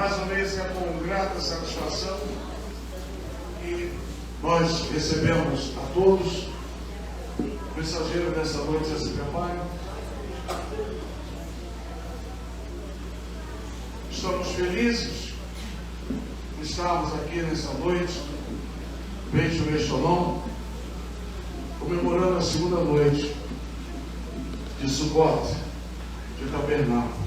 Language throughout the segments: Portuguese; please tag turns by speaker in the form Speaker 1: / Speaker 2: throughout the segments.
Speaker 1: Mais uma vez é com grata satisfação que nós recebemos a todos. O mensageiro dessa noite já se prepara. Estamos felizes de estarmos aqui nessa noite, Beit Shalom, comemorando a segunda noite de Sukkot, de Tabernáculos.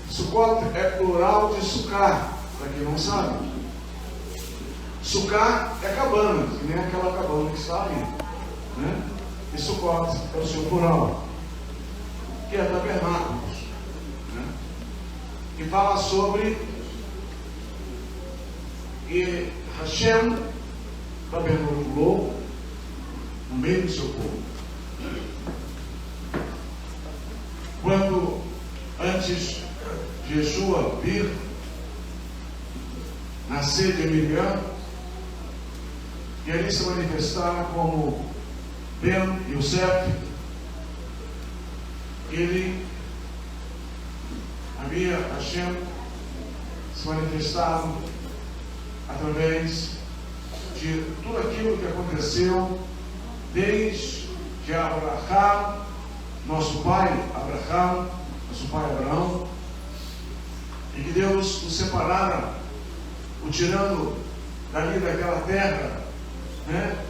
Speaker 1: Sukkot é plural de Sukkah, para quem não sabe. Sukkah é cabana, que nem aquela cabana que está ali, né? E Sukkot é o seu plural, que é Tabernáculos, né? E fala sobre que Hashem tabernaculou no meio do seu povo. Quando antes de Yeshua vir, nascer de Miriam, e ali se manifestar como Ben Yosef, ele havia Hashem se manifestado através de tudo aquilo que aconteceu desde Abraham, nosso pai Abraham, nosso pai Abraão, e que Deus o separara, o tirando dali daquela terra, né,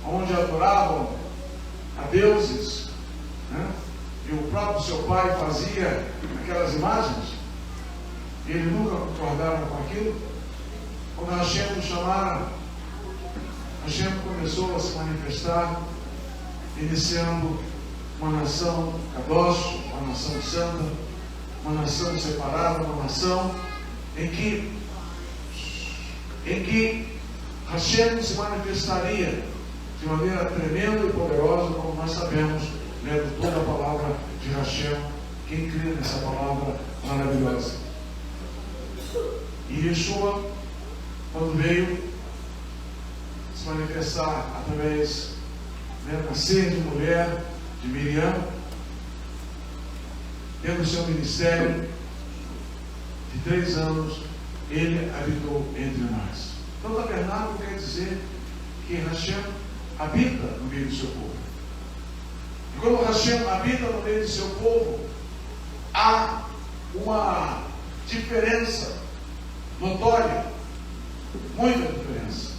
Speaker 1: onde adoravam a deuses, né, e o próprio seu pai fazia aquelas imagens, e ele nunca concordaram com aquilo. Quando Hashem o chamaram, Hashem começou a se manifestar, iniciando uma nação Kadosh, uma nação santa, uma nação separada, uma nação em que Hashem se manifestaria de maneira tremenda e poderosa, como nós sabemos, lendo toda a palavra de Hashem, quem crê nessa palavra maravilhosa. E Yeshua, quando veio se manifestar através, nascer de mulher, de Miriam, tendo o seu ministério de 3 anos, ele habitou entre nós. Então, tabernáculo quer dizer que Hashem habita no meio do seu povo. E quando Hashem habita no meio do seu povo, há uma diferença notória, muita diferença.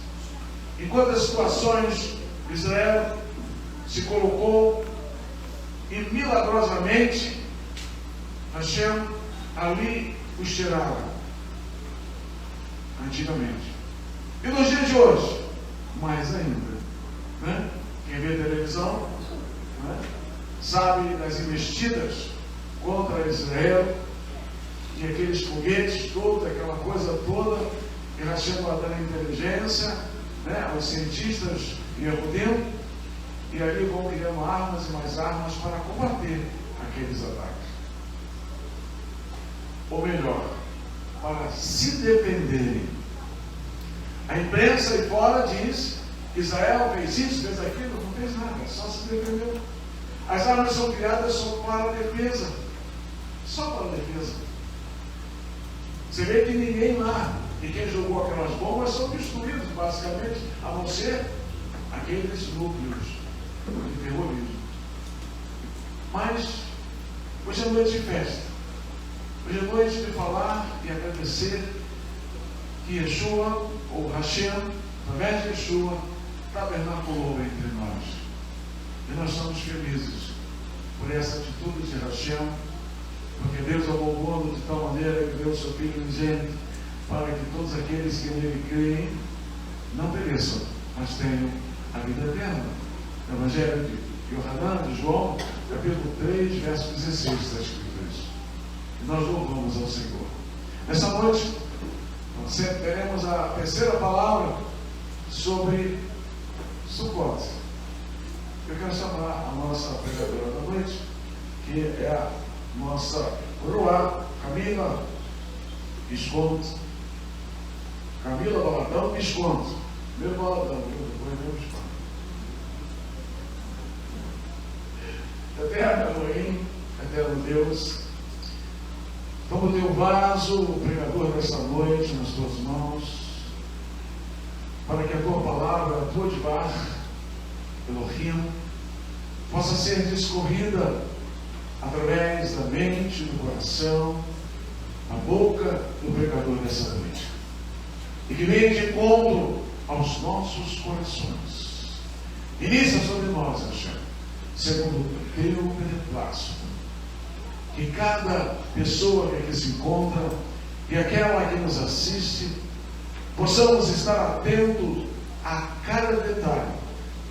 Speaker 1: Enquanto as situações de Israel se colocou e milagrosamente Hashem ali os tirava antigamente. E nos dias de hoje, mais ainda, né? Quem vê televisão, né, sabe das investidas contra Israel, e aqueles foguetes todos, aquela coisa toda, e Hashem vai dando inteligência, né, aos cientistas e Yehudim, e ali vão criando armas e mais armas para combater aqueles ataques. Ou melhor, para se defenderem. A imprensa aí fora diz: Israel fez isso, fez aquilo, não fez nada, só se defendeu. As armas são criadas só para a defesa, só para a defesa. Você vê que ninguém lá, e quem jogou aquelas bombas são destruídos, basicamente, a não ser aqueles núcleos de terrorismo. Mas hoje é noite de festa. Hoje é noite de falar e agradecer que Yeshua, ou Hashem, através de Yeshua, tabernaculou entre nós. E nós estamos felizes por essa atitude de Hashem, porque Deus amou o mundo de tal maneira que deu o seu Filho unigênito, para que todos aqueles que nele creem não pereçam, mas tenham a vida eterna. O Evangelho de Yohanan, de João, capítulo 3, verso 16, está escrito isso. E nós louvamos ao Senhor. Nessa noite, nós teremos a terceira palavra sobre Sukkot. Eu quero chamar a nossa pregadora da noite, que é a nossa coroa, Camila Visconti. Camila Baladão Visconti. Meu Baladão, depois meu Visconti. Eterno Elohim, eterno Deus, Toma o teu vaso, o pregador desta noite, nas tuas mãos, para que a tua palavra, a tua divar, Elohim, possa ser discorrida através da mente, do coração, na boca do pregador dessa noite. E que venha de encontro aos nossos corações. Inicia sobre nós, Hashem, segundo o teu beneplácito. Que cada pessoa que aqui se encontra e aquela que nos assiste, possamos estar atentos a cada detalhe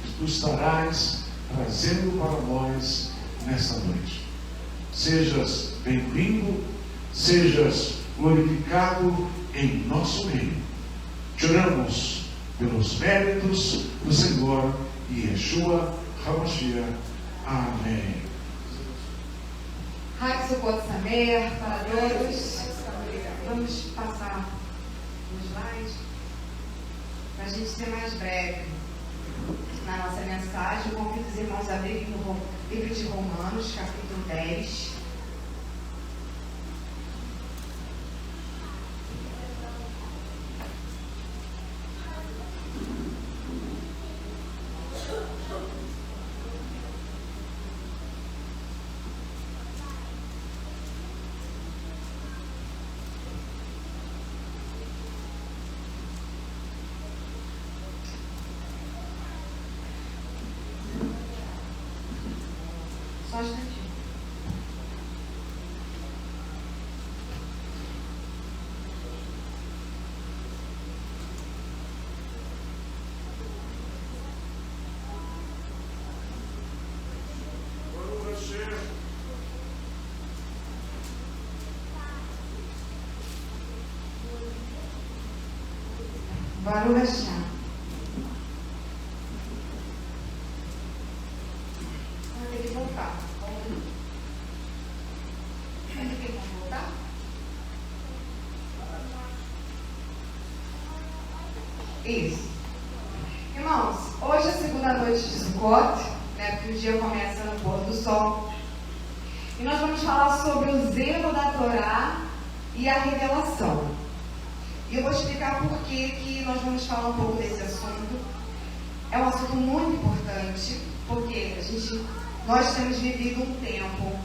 Speaker 1: que tu estarás trazendo para nós nesta noite. Sejas bem-vindo, sejas glorificado em nosso meio. Choramos pelos méritos do Senhor Yeshua HaMashiach. Amém.
Speaker 2: Hag Sukkot Sameach para todos. Vamos passar no slide para a gente ser mais breve na nossa mensagem. Eu convido os irmãos a abrirem no livro de Romanos, capítulo 10. Só um instantinho. Baruch Hashem. Vou ter que voltar. Vai ter que voltar? Isso. Irmãos, hoje é a segunda noite de Sukkot, né? Porque o dia começa no pôr do sol. E nós vamos falar sobre o zelo da Torá e a revelação. E eu vou explicar por que nós vamos falar um pouco desse assunto. É um assunto muito importante, porque nós temos vivido um tempo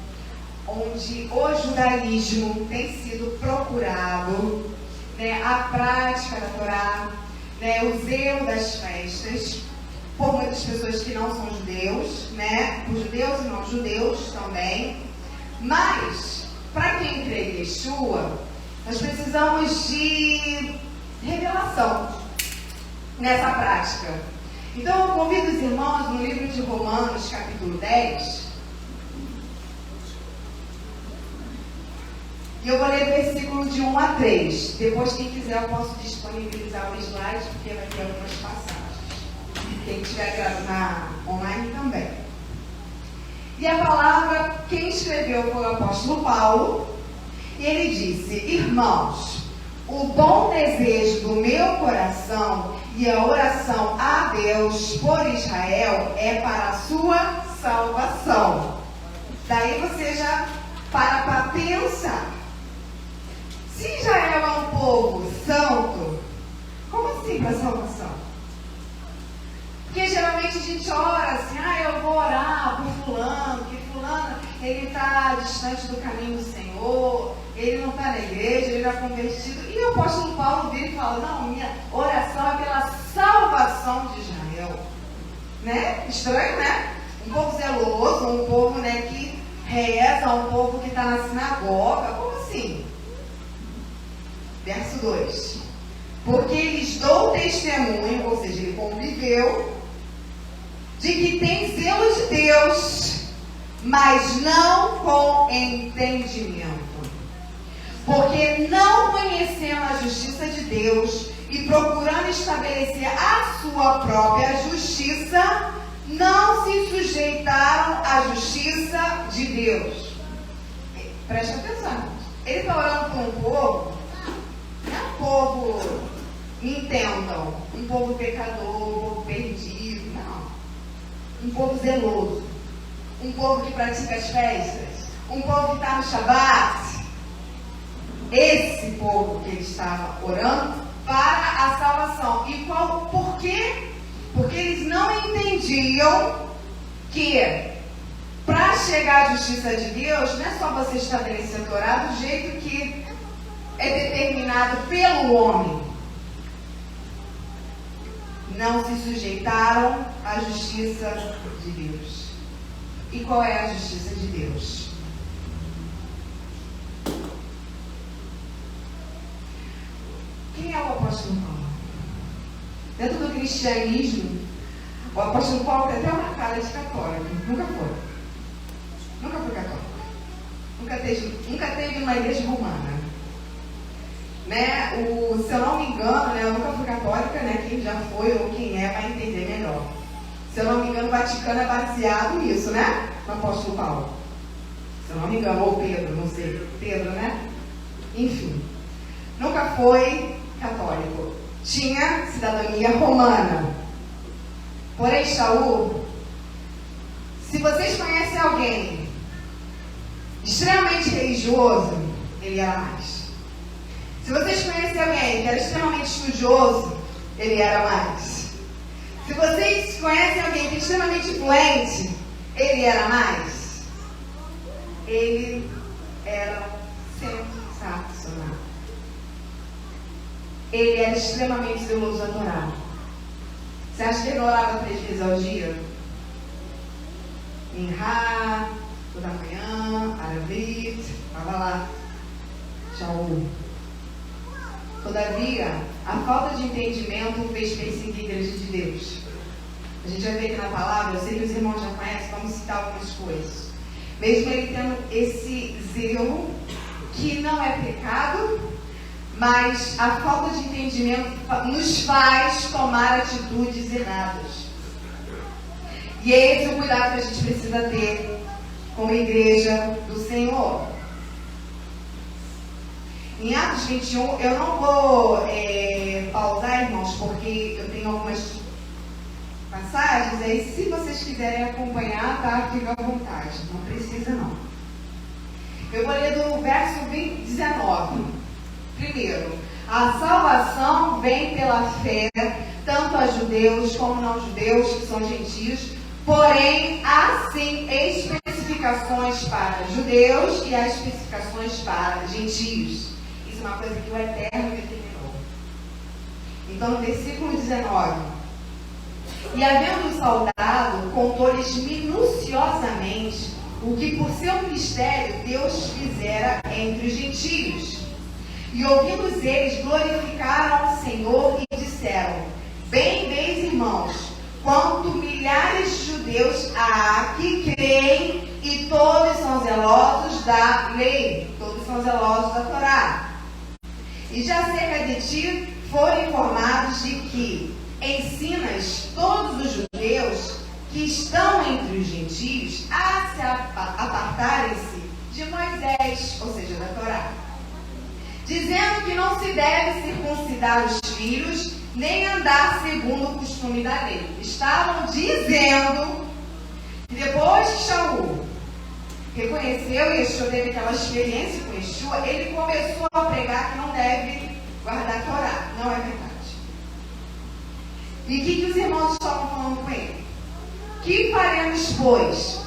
Speaker 2: onde o judaísmo tem sido procurado, né, a prática da Torá, né, o zelo das festas, por muitas pessoas que não são judeus, né, por judeus e não judeus também. Mas, para quem crê em Yeshua, nós precisamos de revelação nessa prática. Então, eu convido os irmãos no livro de Romanos, capítulo 10. E eu vou ler o versículo de 1 a 3. Depois, quem quiser, eu posso disponibilizar o slide, porque vai ter algumas passagens. Quem estiver online também. E a palavra, quem escreveu foi o apóstolo Paulo. E ele disse: irmãos, o bom desejo do meu coração e a oração a Deus por Israel é para a sua salvação. Daí você já para pensar. Se Israel é um povo santo, como assim para salvação? Porque geralmente a gente ora assim: eu vou orar por fulano, que fulano ele está distante do caminho do Senhor, ele não está na igreja, ele está convertido. E o apóstolo Paulo vira e fala: não, minha oração é pela salvação de Israel. Né? Estranho, né? Um povo zeloso, um povo, né, que reza, um povo que está na sinagoga. Como assim? Verso 2. Porque lhes dou testemunho, ou seja, ele conviveu, de que tem zelo de Deus, mas não com entendimento. Porque não conhecendo a justiça de Deus e procurando estabelecer a sua própria justiça, não se sujeitaram à justiça de Deus. Preste atenção. Ele está orando por um povo, não é um povo, me entendam, um povo pecador, um povo perdido, não. Um povo zeloso, um povo que pratica as festas, um povo que está no Shabat. esse povo que ele estava orando para a salvação. E por quê? Porque eles não entendiam que para chegar à justiça de Deus, não é só você estabelecer a Torá do jeito que é determinado pelo homem. Não se sujeitaram à justiça de Deus. E qual é a justiça de Deus? Quem é o apóstolo Paulo? Dentro do cristianismo, o apóstolo Paulo tem até uma cara de católico. Nunca foi. Nunca foi católico. Nunca teve uma igreja romana. Né? Se eu não me engano, né, eu nunca fui católica, né? Quem já foi ou quem é vai entender melhor. Se eu não me engano, o Vaticano é baseado nisso, né? No apóstolo Paulo. Se eu não me engano, ou Pedro, não sei. Pedro, né? Enfim. Nunca foi católico. Tinha cidadania romana. Porém, Shaul, se vocês conhecem alguém extremamente religioso, ele era mais. Se vocês conhecem alguém que era extremamente estudioso, ele era mais. Se vocês conhecem alguém que é extremamente influente, ele era mais. Ele era sensacional. Ele era extremamente zeloso da Torá. Você acha que ele orava 3 vezes ao dia? Minhá, toda manhã, Aravit, estava lá. Shaul. Todavia, a falta de entendimento fez perseguir a igreja de Deus. A gente vai ver aqui na palavra, eu sei que os irmãos já conhecem, vamos citar algumas coisas. Mesmo ele tendo esse zelo, que não é pecado, mas a falta de entendimento nos faz tomar atitudes erradas. E é esse o cuidado que a gente precisa ter com a igreja do Senhor. Em Atos 21, eu não vou pausar, irmãos, porque eu tenho algumas passagens, aí se vocês quiserem acompanhar, tá? Fica à vontade, não precisa não. Eu vou ler do verso 19. Primeiro, a salvação vem pela fé, tanto a judeus como não judeus, que são gentios, porém, há sim especificações para judeus e há especificações para gentios. Isso é uma coisa que o Eterno determinou. Então, no versículo 19, e havendo saudado, contou-lhes minuciosamente o que por seu ministério Deus fizera entre os gentios. E ouvindo eles, glorificaram ao Senhor e disseram: bem veis, irmãos, quanto milhares de judeus há que creem, e todos são zelosos da lei, todos são zelosos da Torá. E já acerca de ti foram informados de que ensinas todos os judeus que estão entre os gentios a se apartarem-se de Moisés, ou seja, da Torá, dizendo que não se deve circuncidar os filhos, nem andar segundo o costume da lei. Estavam dizendo que depois que Shaul reconheceu, e Yeshua teve aquela experiência com Yeshua, ele começou a pregar que não deve guardar a Torá. Não é verdade. E o que os irmãos estavam falando com ele? Que faremos, pois?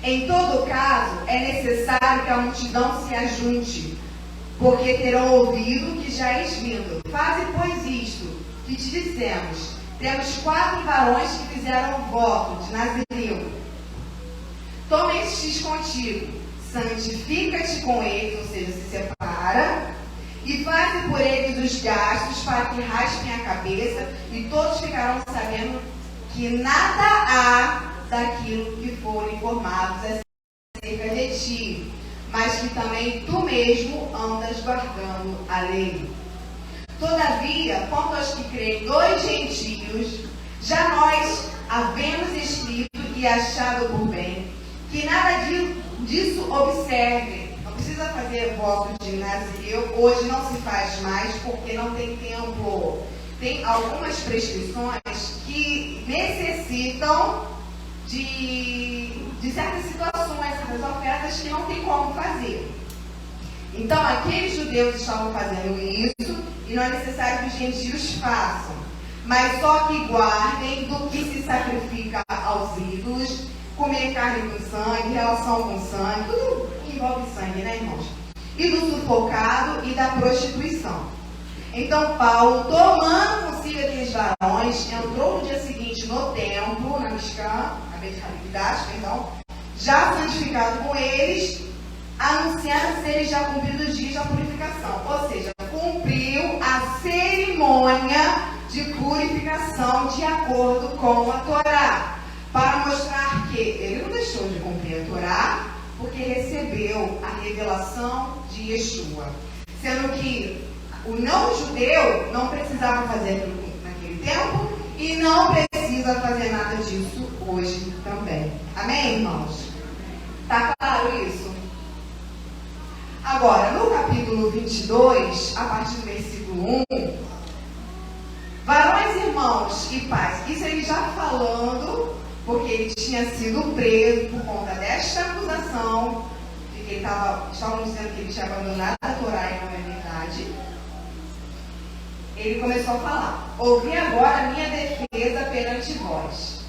Speaker 2: Em todo caso, é necessário que a multidão se ajunte, porque terão ouvido que já és vindo. Faze, pois, isto que te dissemos. Temos 4 varões que fizeram voto de Nazireu. Toma estes contigo, santifica-te com eles, ou seja, se separa, e faze por eles os gastos para que raspem a cabeça, e todos ficarão sabendo que nada há daquilo que foram informados acerca de ti, mas que também tu mesmo andas guardando a lei. Todavia, quanto aos que creem dos gentios, já nós havemos escrito e achado por bem, que nada disso observe. Não precisa fazer voto de Nazireu, hoje não se faz mais porque não tem tempo. Tem algumas prescrições que necessitam de certas situações, certas ofertas que não tem como fazer. Então, aqueles judeus estavam fazendo isso, e não é necessário que os gentios façam, mas só que guardem do que se sacrifica aos ídolos, comer carne com sangue, relação com sangue, tudo que envolve sangue, né, irmãos? E do sufocado e da prostituição. Então, Paulo, tomando consigo aqueles varões, entrou no dia seguinte no templo, na Mishkan, já santificado com eles, anunciando serem já cumpridos os dias da purificação. Ou seja, cumpriu a cerimônia de purificação de acordo com a Torá, para mostrar que ele não deixou de cumprir a Torá, porque recebeu a revelação de Yeshua. Sendo que o não-judeu não precisava fazer aquilo naquele tempo e não precisa fazer nada disso hoje também. Amém, irmãos? Está claro isso? Agora, no capítulo 22, a partir do versículo 1, varões, irmãos e pais, isso ele já falando, porque ele tinha sido preso por conta desta acusação, de que estavam dizendo que ele tinha abandonado a Torá e não é verdade. Ele começou a falar: ouvi agora a minha defesa perante vós.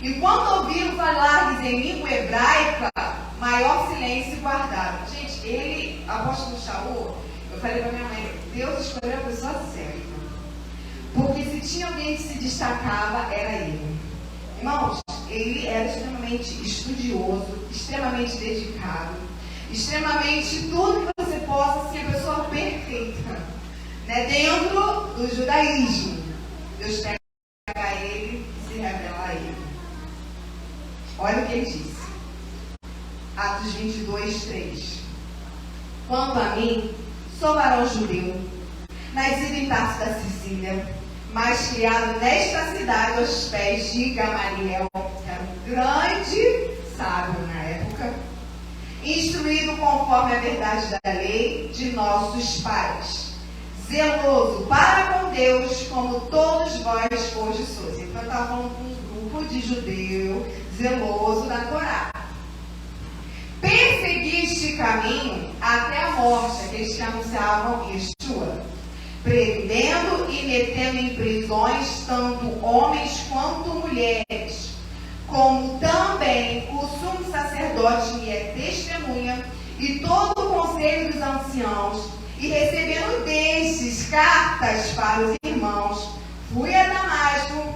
Speaker 2: E quando ouviram falar em língua hebraica, maior silêncio guardaram. Gente, ele, apóstolo Shaul, eu falei para minha mãe, Deus escolheu a pessoa certa. Porque se tinha alguém que se destacava, era ele. Irmãos, ele era extremamente estudioso, extremamente dedicado, extremamente tudo que você possa ser a pessoa perfeita. Né? Dentro do judaísmo, Deus pega ele e se revela a ele. Olha o que ele disse. Atos 22, 3. Quanto a mim, sou varão judeu, nascido em Tarso da Sicília, mas criado nesta cidade aos pés de Gamaliel, que era um grande sábio na época, instruído conforme a verdade da lei de nossos pais, zeloso para com Deus, como todos vós hoje sois. Então, eu estava falando com um grupo de judeu zeloso da Torá. Persegui este caminho até a morte, aqueles que anunciavam Yeshua, prendendo e metendo em prisões tanto homens quanto mulheres, como também o sumo sacerdote que é testemunha e todo o conselho dos anciãos, e recebendo destes cartas para os irmãos, fui a Damasco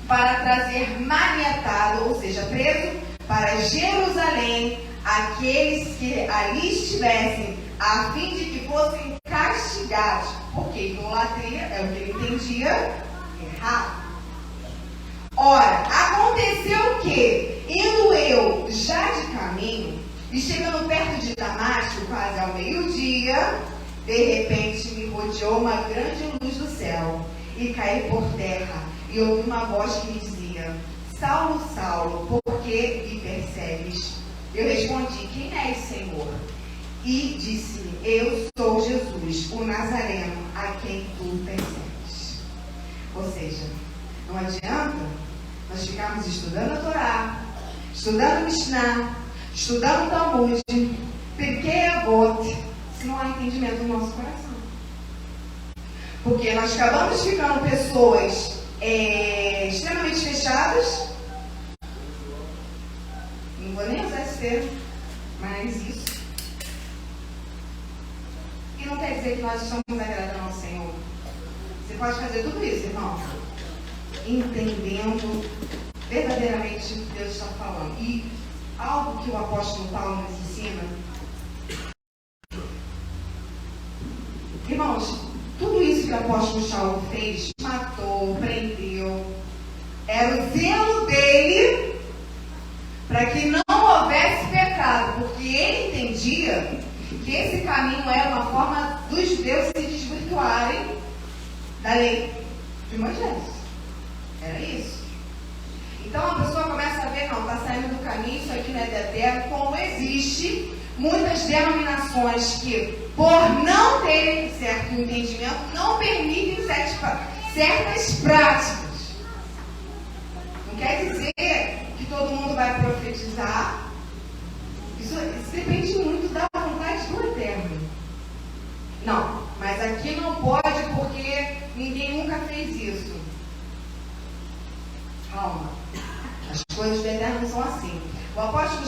Speaker 2: para trazer maniatado, ou seja, preso, para Jerusalém, aqueles que ali estivessem, a fim de que fossem castigados, porque idolatria é o que ele entendia errado. Ora, aconteceu que, indo eu já de caminho, e chegando perto de Damasco, quase ao meio-dia, de repente me rodeou uma grande luz do céu, e caí por terra, e ouvi uma voz que me dizia: Saulo, Saulo, por que me persegues? Eu respondi: quem és, Senhor? E disse-me: eu sou Jesus, o Nazareno, a quem tu persegues. Ou seja, não adianta nós ficarmos estudando a Torá, estudando Mishnah, estudando Talmud, Pirkei Avot, se não há entendimento no nosso coração. Porque nós acabamos ficando pessoas extremamente fechadas. Não vou nem usar esse termo, mas isso. E não quer dizer que nós estamos agradando ao Senhor. Você pode fazer tudo isso, irmão, entendendo verdadeiramente o que Deus está falando. E algo que o apóstolo Paulo nos ensina, irmãos, tudo isso que o apóstolo Shaul fez, matou, prendeu, era o zelo dele para que não houvesse pecado, porque ele entendia que esse caminho era uma forma dos judeus se desvirtuarem da lei de Moisés. Era isso. Então a pessoa começa a ver, não, está saindo do caminho, isso aqui não é de eterno, como existe muitas denominações que, por não terem certo entendimento, não permitem certas práticas. Não quer dizer que todo mundo vai profetizar. Isso depende muito da vontade do Eterno.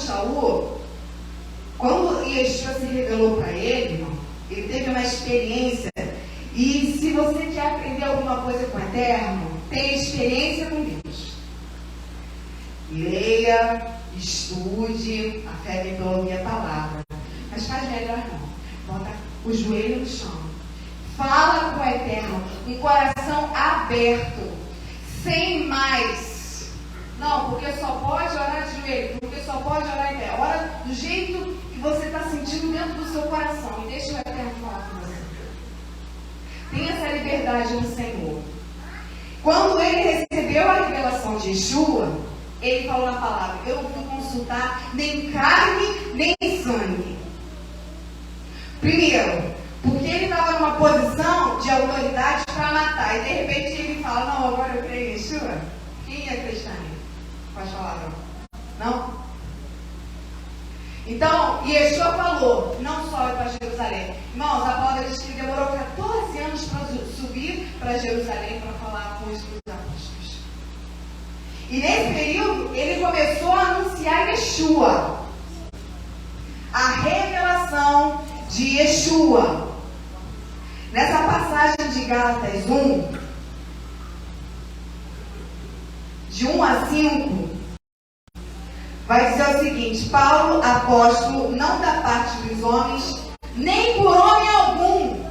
Speaker 2: Shaul, quando Yeshua se revelou para ele, irmão, ele teve uma experiência. E se você quer aprender alguma coisa com o Eterno, tenha experiência com Deus. Leia, estude, a fé vem pela ouvir a palavra. Mas faz melhor não. Bota o joelho no chão. Fala com o Eterno, um coração aberto, sem mais. Não, porque só pode orar de joelho, porque só pode orar em pé. Ora do jeito que você está sentindo dentro do seu coração. E deixa o Eterno falar com você. Tenha essa liberdade no Senhor. Quando ele recebeu a revelação de Yeshua, ele falou na palavra: eu não fui consultar nem carne, nem sangue. Primeiro, porque ele estava numa posição de autoridade para matar. E de repente ele fala: não, agora eu creio em Yeshua. Quem ia acreditar nele? Pode falar, não? Não? Então, Yeshua falou: não sobe para Jerusalém. Irmãos, a palavra diz que ele demorou 14 anos para subir para Jerusalém para falar com os apóstolos. E nesse período, ele começou a anunciar Yeshua. A revelação de Yeshua. Nessa passagem de Gálatas 1, de 1 a 5, vai dizer o seguinte: Paulo, apóstolo, não da parte dos homens, nem por homem algum,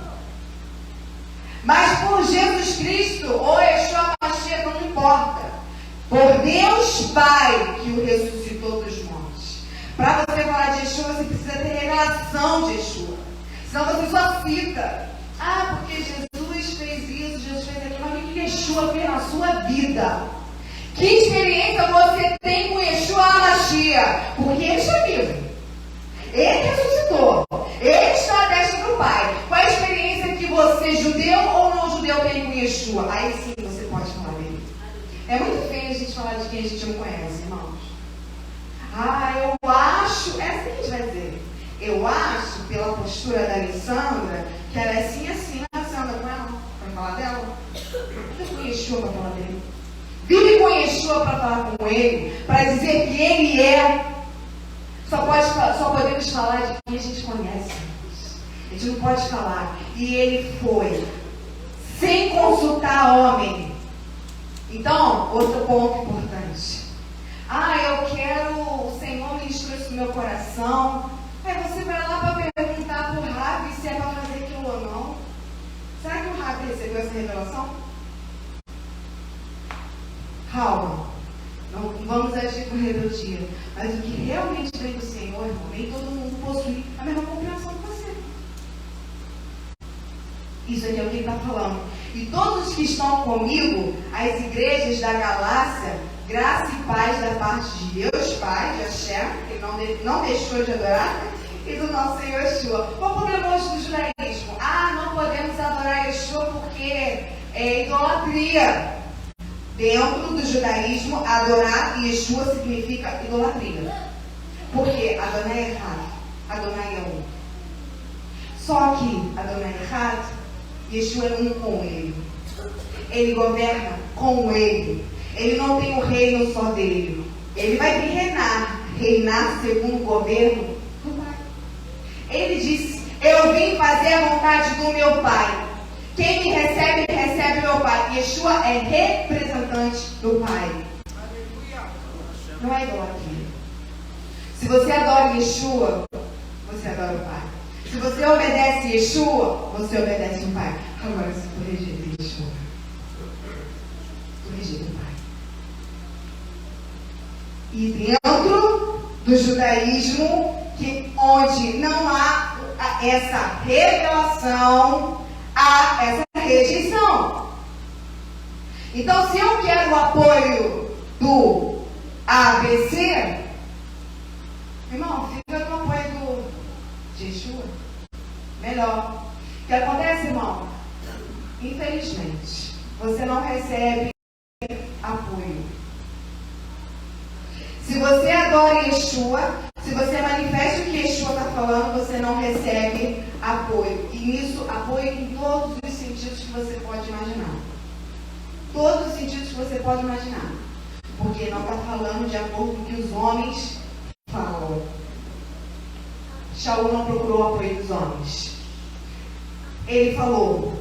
Speaker 2: mas por Jesus Cristo, ou Yeshua Mashiach, não importa, por Deus Pai, que o ressuscitou dos mortos. Para você falar de Yeshua, você precisa ter revelação de Yeshua. Senão você só fica: ah, porque Jesus fez isso, Jesus fez aquilo. Mas o que Yeshua fez na sua vida? Que experiência você tem com Yeshua Mashiach? Porque ele está vivo. Ele ressuscitou. Ele está à destra do Pai. Qual a experiência que você, judeu ou não judeu, tem com Yeshua? Aí sim você pode falar dele. É muito feio a gente falar de quem a gente não conhece, irmãos. Ah, eu acho... É assim que a gente vai dizer. Eu acho, pela postura da Alessandra, que ela é assim, assim. Você anda com ela para falar dela? Eu com Yeshua para falar dele. Vive com Yeshua para falar com ele, para dizer que ele é. Só podemos falar de quem a gente conhece. A gente não pode falar. E ele foi, sem consultar homem. Então, outro ponto importante. Ah, eu quero, o Senhor ministrou isso no meu coração. Aí você vai lá para perguntar para o Rabi se é para fazer aquilo ou não. Será que o Rabi recebeu essa revelação? Calma, não vamos agir com rebeldia. Mas o que realmente vem do Senhor, irmão, nem todo mundo possui a mesma compreensão que você. Isso aqui é o que ele está falando. E todos os que estão comigo, as igrejas da Galácia, graça e paz da parte de Deus Pai, de Hashem, que ele não deixou de adorar, e do nosso Senhor Yeshua. Qual o problema hoje do judaísmo? Ah, não podemos adorar Yeshua porque é idolatria. Dentro do judaísmo, adorar Yeshua significa idolatria. Porque Adonai é errado, Adonai é um. Só que Adonai é errado, Yeshua é um com ele. Ele governa com ele. Ele não tem um reino só dele. Ele vai reinar segundo o governo do Pai. Ele disse: eu vim fazer a vontade do meu Pai. Quem me recebe, recebe meu Pai. Yeshua é representante do Pai. Não é idolatria. Se você adora Yeshua, você adora o Pai. Se você obedece Yeshua, você obedece o Pai. Agora, se tu rejeita Yeshua, tu rejeita o Pai. E dentro do judaísmo, onde não há essa revelação, há essa rejeição. Então, se eu quero o apoio do ABC, irmão, fica no apoio do Yeshua. Melhor. O que acontece, irmão? Infelizmente, você não recebe apoio. Se você adora Yeshua, se você manifesta o que Yeshua está falando, você não recebe apoio. E nisso, apoio em todos os sentidos que você pode imaginar. Todos os sentidos que você pode imaginar. Porque não está falando de acordo com o que os homens fala. Shaul não procurou o apoio dos homens. Ele falou: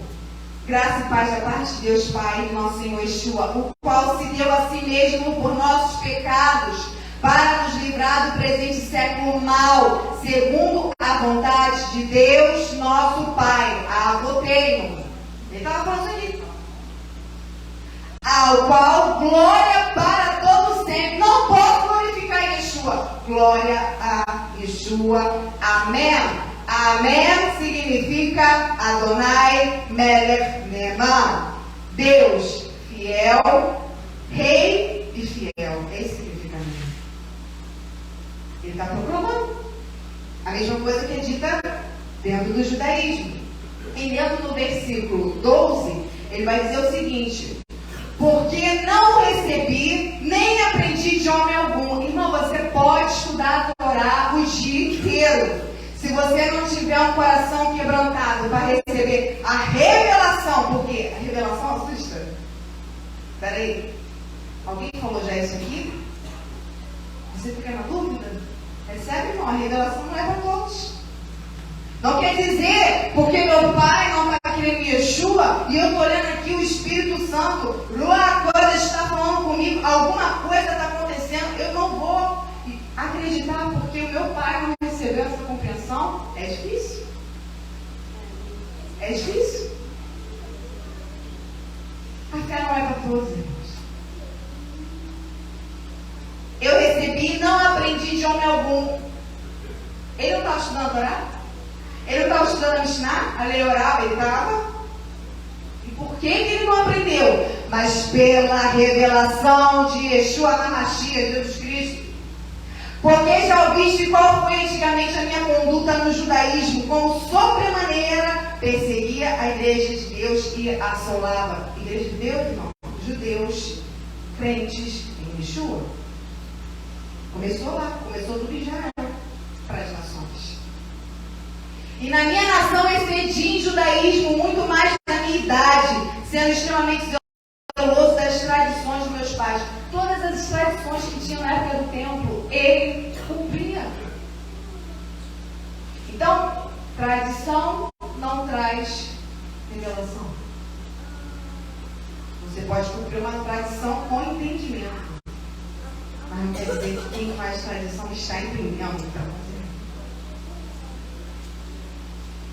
Speaker 2: graça e paz da parte de Deus Pai e nosso Senhor Yeshua, o qual se deu a si mesmo por nossos pecados, para nos livrar do presente século mau, segundo a vontade de Deus, nosso Pai. Avotei-no. Ele estava falando aqui. Ao qual glória para todo sempre. Não posso glorificar Yeshua. Glória a Yeshua. Amém. Amém significa Adonai Melech Neman. Deus fiel, rei e fiel. Esse significa amém. Ele está proclamando a mesma coisa que é dita dentro do judaísmo. E dentro do versículo 12, ele vai dizer o seguinte: porque não recebi, nem aprendi de homem algum. Irmão, você pode estudar a Torá o dia inteiro. Se você não tiver um coração quebrantado para receber a revelação, porque a revelação assusta. Espera aí. Alguém falou já isso aqui? Você fica na dúvida? Recebe, irmão, a revelação não é para todos. Não quer dizer, porque meu pai não está querendo Yeshua, e eu estou olhando aqui o Espírito Santo, Ruach Kodesh está falando comigo, alguma coisa está acontecendo, eu não vou acreditar porque o meu pai não recebeu essa compreensão. É difícil. É difícil. A fé não é para todos, irmãos. Eu recebi e não aprendi de homem algum. Ele não estava estudando a Torá? Ele não estava estudando a Mishnah, a lei oral? Ele estava. E por que ele não aprendeu? Mas pela revelação de Yeshua HaMashiach, Jesus Cristo. Porque já ouviste qual foi antigamente a minha conduta no judaísmo, como sobremaneira perseguia a igreja de Deus e assolava. Igreja de Deus, irmão? Judeus, crentes em Yeshua. Começou lá, começou tudo em Israel, para as nações. E na minha nação excedi em judaísmo muito mais da minha idade, sendo extremamente zeloso das tradições dos meus pais. Todas as tradições que tinham na época do templo, ele cumpria. Então, tradição não traz revelação. Você pode cumprir uma tradição com entendimento, mas não quer dizer que quem faz tradição está empenhando para fazer.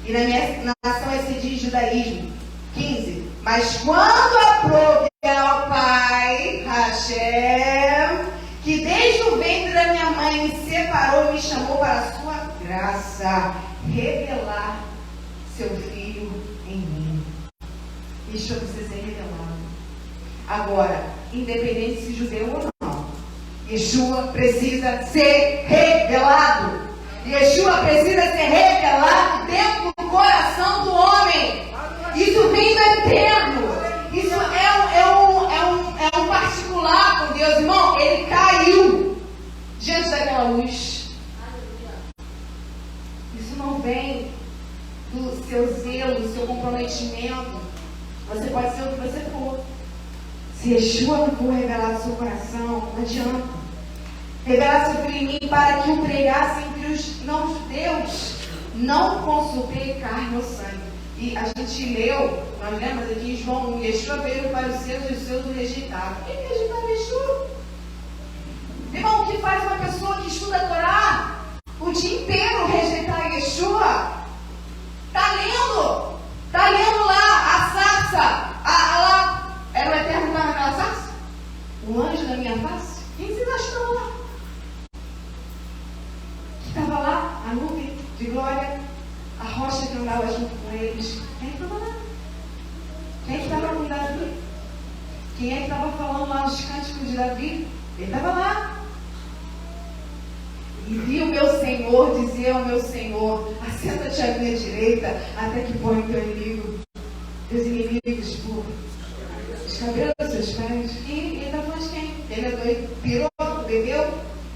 Speaker 2: E na minha nação excedi em judaísmo. 15. Mas quando aprove ao Pai, Hashem, que desde o ventre da minha mãe me separou e me chamou para a sua graça, revelar seu Filho em mim. Isso precisa ser revelado. Agora, independente se judeu ou não, Yeshua precisa ser revelado. Yeshua precisa ser revelado dentro do coração do homem. Isso vem do eterno. Isso é um particular com Deus, irmão. Ele caiu diante daquela luz. Isso não vem do seu zelo, do seu comprometimento. Você pode ser o que você for. Se Yeshua não for revelar no seu coração, não adianta. Revelar seu Filho em mim para que o pregasse entre os não-judeus. Não consultei carne ou sangue. E a gente leu, nós lemos aqui em João 1, Yeshua veio para os seus e os seus o rejeitaram. Quem rejeitava Yeshua? Irmão, o que faz uma pessoa que estuda a Torá o dia inteiro rejeitar Yeshua? Está lendo? Está lendo lá a sarça? Lá, era o Eterno que estava naquela sarça? O anjo da minha face? Quem vocês acham que estava lá? Que estava lá, a nuvem de glória, a rocha que andava junto com eles. Quem estava lá? Quem estava com Davi? Quem é que estava falando lá nos cânticos de Davi? Ele estava lá. E vi o meu Senhor dizer ao meu Senhor: assenta-te à minha direita, até que põe teu inimigo, teus inimigos por os cabelos dos seus pés. E ele está falando de quem? Ele é doido, pirou,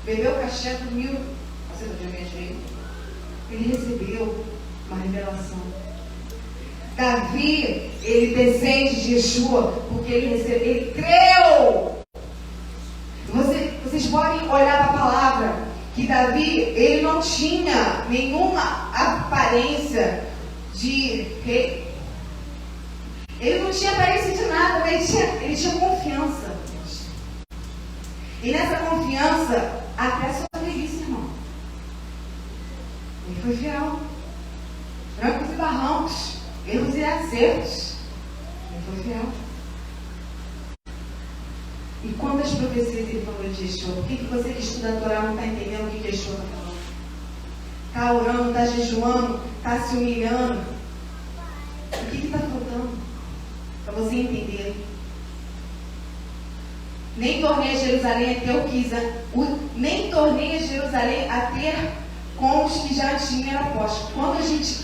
Speaker 2: bebeu caché, dormiu. Assenta-te à minha direita. Ele recebeu uma revelação. Davi, ele descende de Yeshua, porque ele creu. Vocês podem olhar para a palavra que Davi, ele não tinha nenhuma aparência de rei. Ele não tinha aparência de nada, mas ele tinha confiança. E nessa confiança, até a sua velhice, irmão. Ele foi fiel. Trancos e barrancos, erros e acertos. Ele foi fiel. E quantas profecias ele falou de Yeshua? Por que você que estuda a Torá não está entendendo o que Yeshua está falando? Está orando, está jejuando, está se humilhando. O que está faltando? Para você entender. Nem tornei a Jerusalém a ter o que nem tornei a Jerusalém a ter com os que já tinham apóstolo. Quando a gente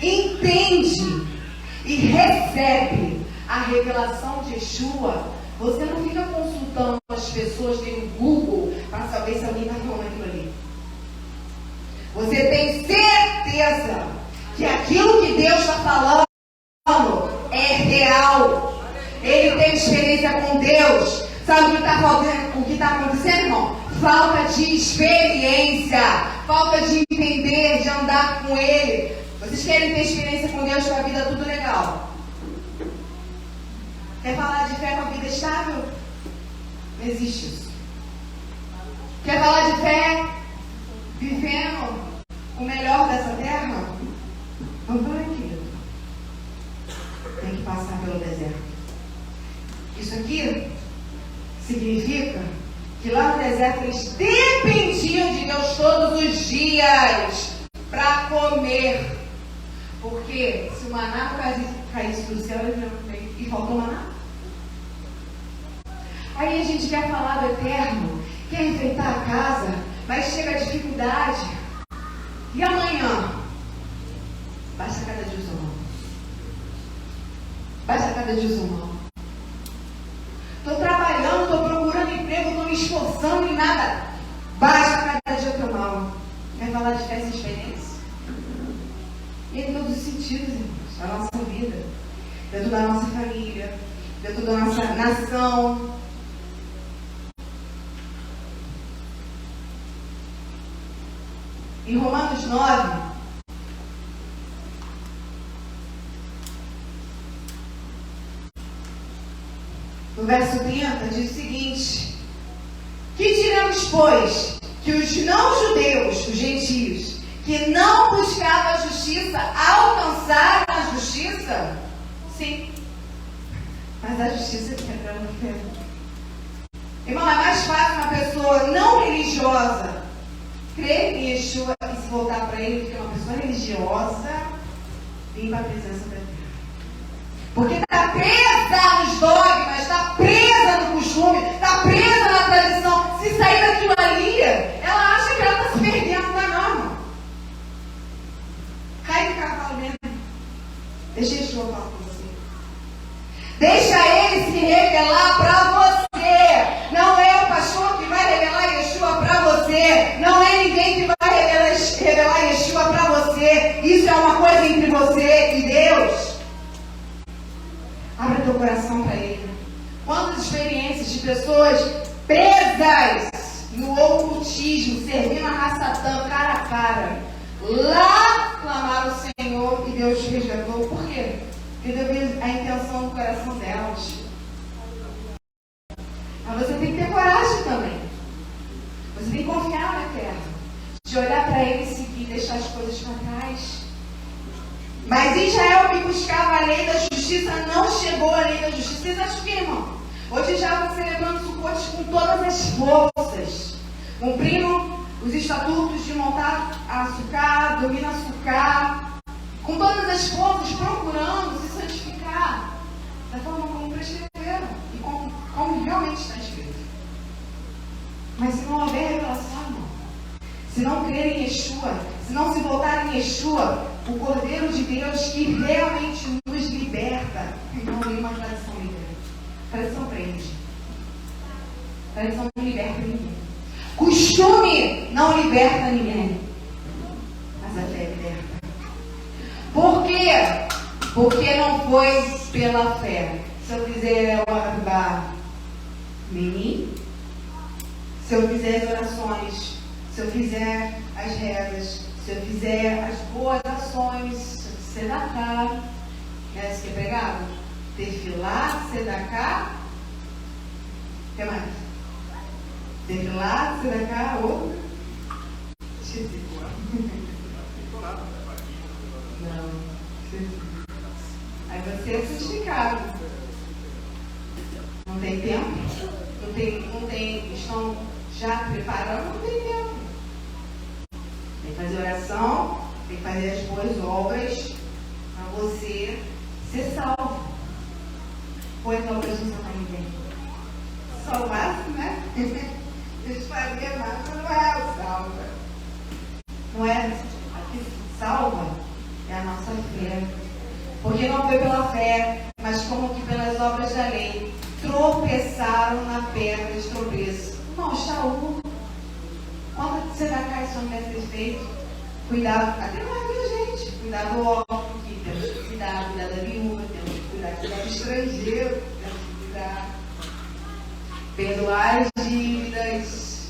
Speaker 2: entende e recebe a revelação de Yeshua, você não fica consultando as pessoas no Google para saber se alguém está falando aquilo ali. Você tem certeza que aquilo que Deus está falando é real. Ele tem experiência com Deus. Sabe o que está acontecendo, irmão? Falta de experiência, falta de entender, de andar com Ele. Vocês querem ter experiência com Deus, com a vida tudo legal? Quer falar de fé com a vida estável? Não existe isso. Quer falar de fé vivendo o melhor dessa terra? Não vai, querido. Tem que passar pelo deserto. Isso aqui significa que lá no deserto eles dependiam de Deus todos os dias para comer. Porque se o maná caísse do céu, e faltou maná. Aí a gente quer falar do eterno, quer enfeitar a casa, mas chega a dificuldade. E amanhã? Basta cada dia o mal. Basta cada dia o mal. Estou trabalhando, estou procurando emprego, estou me esforçando em nada. Basta cada dia o teu mal. Quer falar de fé sem experiência? E em todos os sentidos, irmãos, da nossa vida, dentro da nossa família, dentro da nossa nação. Em Romanos 9, no verso 30, diz o seguinte: que diremos, pois, que os não-judeus, os gentios, que não buscavam a justiça, alcançaram a justiça? Sim. Mas a justiça que é pela fé. Irmão, é mais fácil uma pessoa não religiosa crer em Yeshua e se voltar para Ele do que uma pessoa religiosa vir para a presença da Deus. Porque está presa nos dogmas, está presa no costume, está presa na tradição. Se sair daquilo ali, ela acha que ela está se perdendo, não é não, irmão. Cai do cavalo mesmo. Deixa Yeshua falar com você. Deixa Ele se revelar para você. Não é o pastor que vai revelar Yeshua para você. Não é ninguém que vai revelar Yeshua para você. Isso é uma coisa entre você e Deus. Abra teu coração para Ele. Quantas experiências de pessoas presas no ocultismo, servindo a Raça-Tã cara a cara. Lá clamaram o Senhor e Deus resgatou. Por quê? Porque Deus viu a intenção do coração delas. Mas você tem que ter coragem também. Você tem que confiar na terra. De olhar para Ele e seguir, deixar as coisas para trás. Mas Israel que buscava a lei da justiça não chegou à lei da justiça. Vocês acham que, irmão? Hoje Israel está celebrando Sucotes com todas as forças, cumprindo os estatutos de montar açúcar, dominar açúcar, com todas as forças, procurando se santificar da forma como prescreveram e como realmente está escrito. Mas se não houver revelação, irmão, se não crerem em Yeshua, se não se voltarem em Yeshua, o Cordeiro de Deus que realmente nos liberta, não nenhuma tradição liberta. Tradição prende. Tradição não liberta ninguém. Costume não liberta ninguém. Mas a fé liberta. Por quê? Porque não foi pela fé. Se eu fizer o Arabá Meni, se eu fizer as orações se eu fizer as rezas, se eu fizer as boas ações, Sedaká, né? Isso que é pregado? Tefilá, Sedaká, o que mais? Tefilá, Sedaká, ou? Esqueci. Não, esqueci. Aí você é santificado. Não tem tempo? Não tem, estão já preparando, não tem tempo. Tem que fazer oração, tem que fazer as boas obras para você ser salvo. Boas obras não são ninguém. Salvar-se, né? Eles faziam mais, mas não é o salvo. Não é? A que salva é a nossa fé. Porque não foi pela fé, mas como que pelas obras da lei. Tropeçaram na pedra de tropeço. Irmão, Shaul, quando você vai cair, isso não deve ter feito. Cuidado, até mais viu, gente. Cuidado do órfão, que temos que cuidar da viúva, temos que cuidar do estrangeiro, temos que cuidar. Perdoar as dívidas,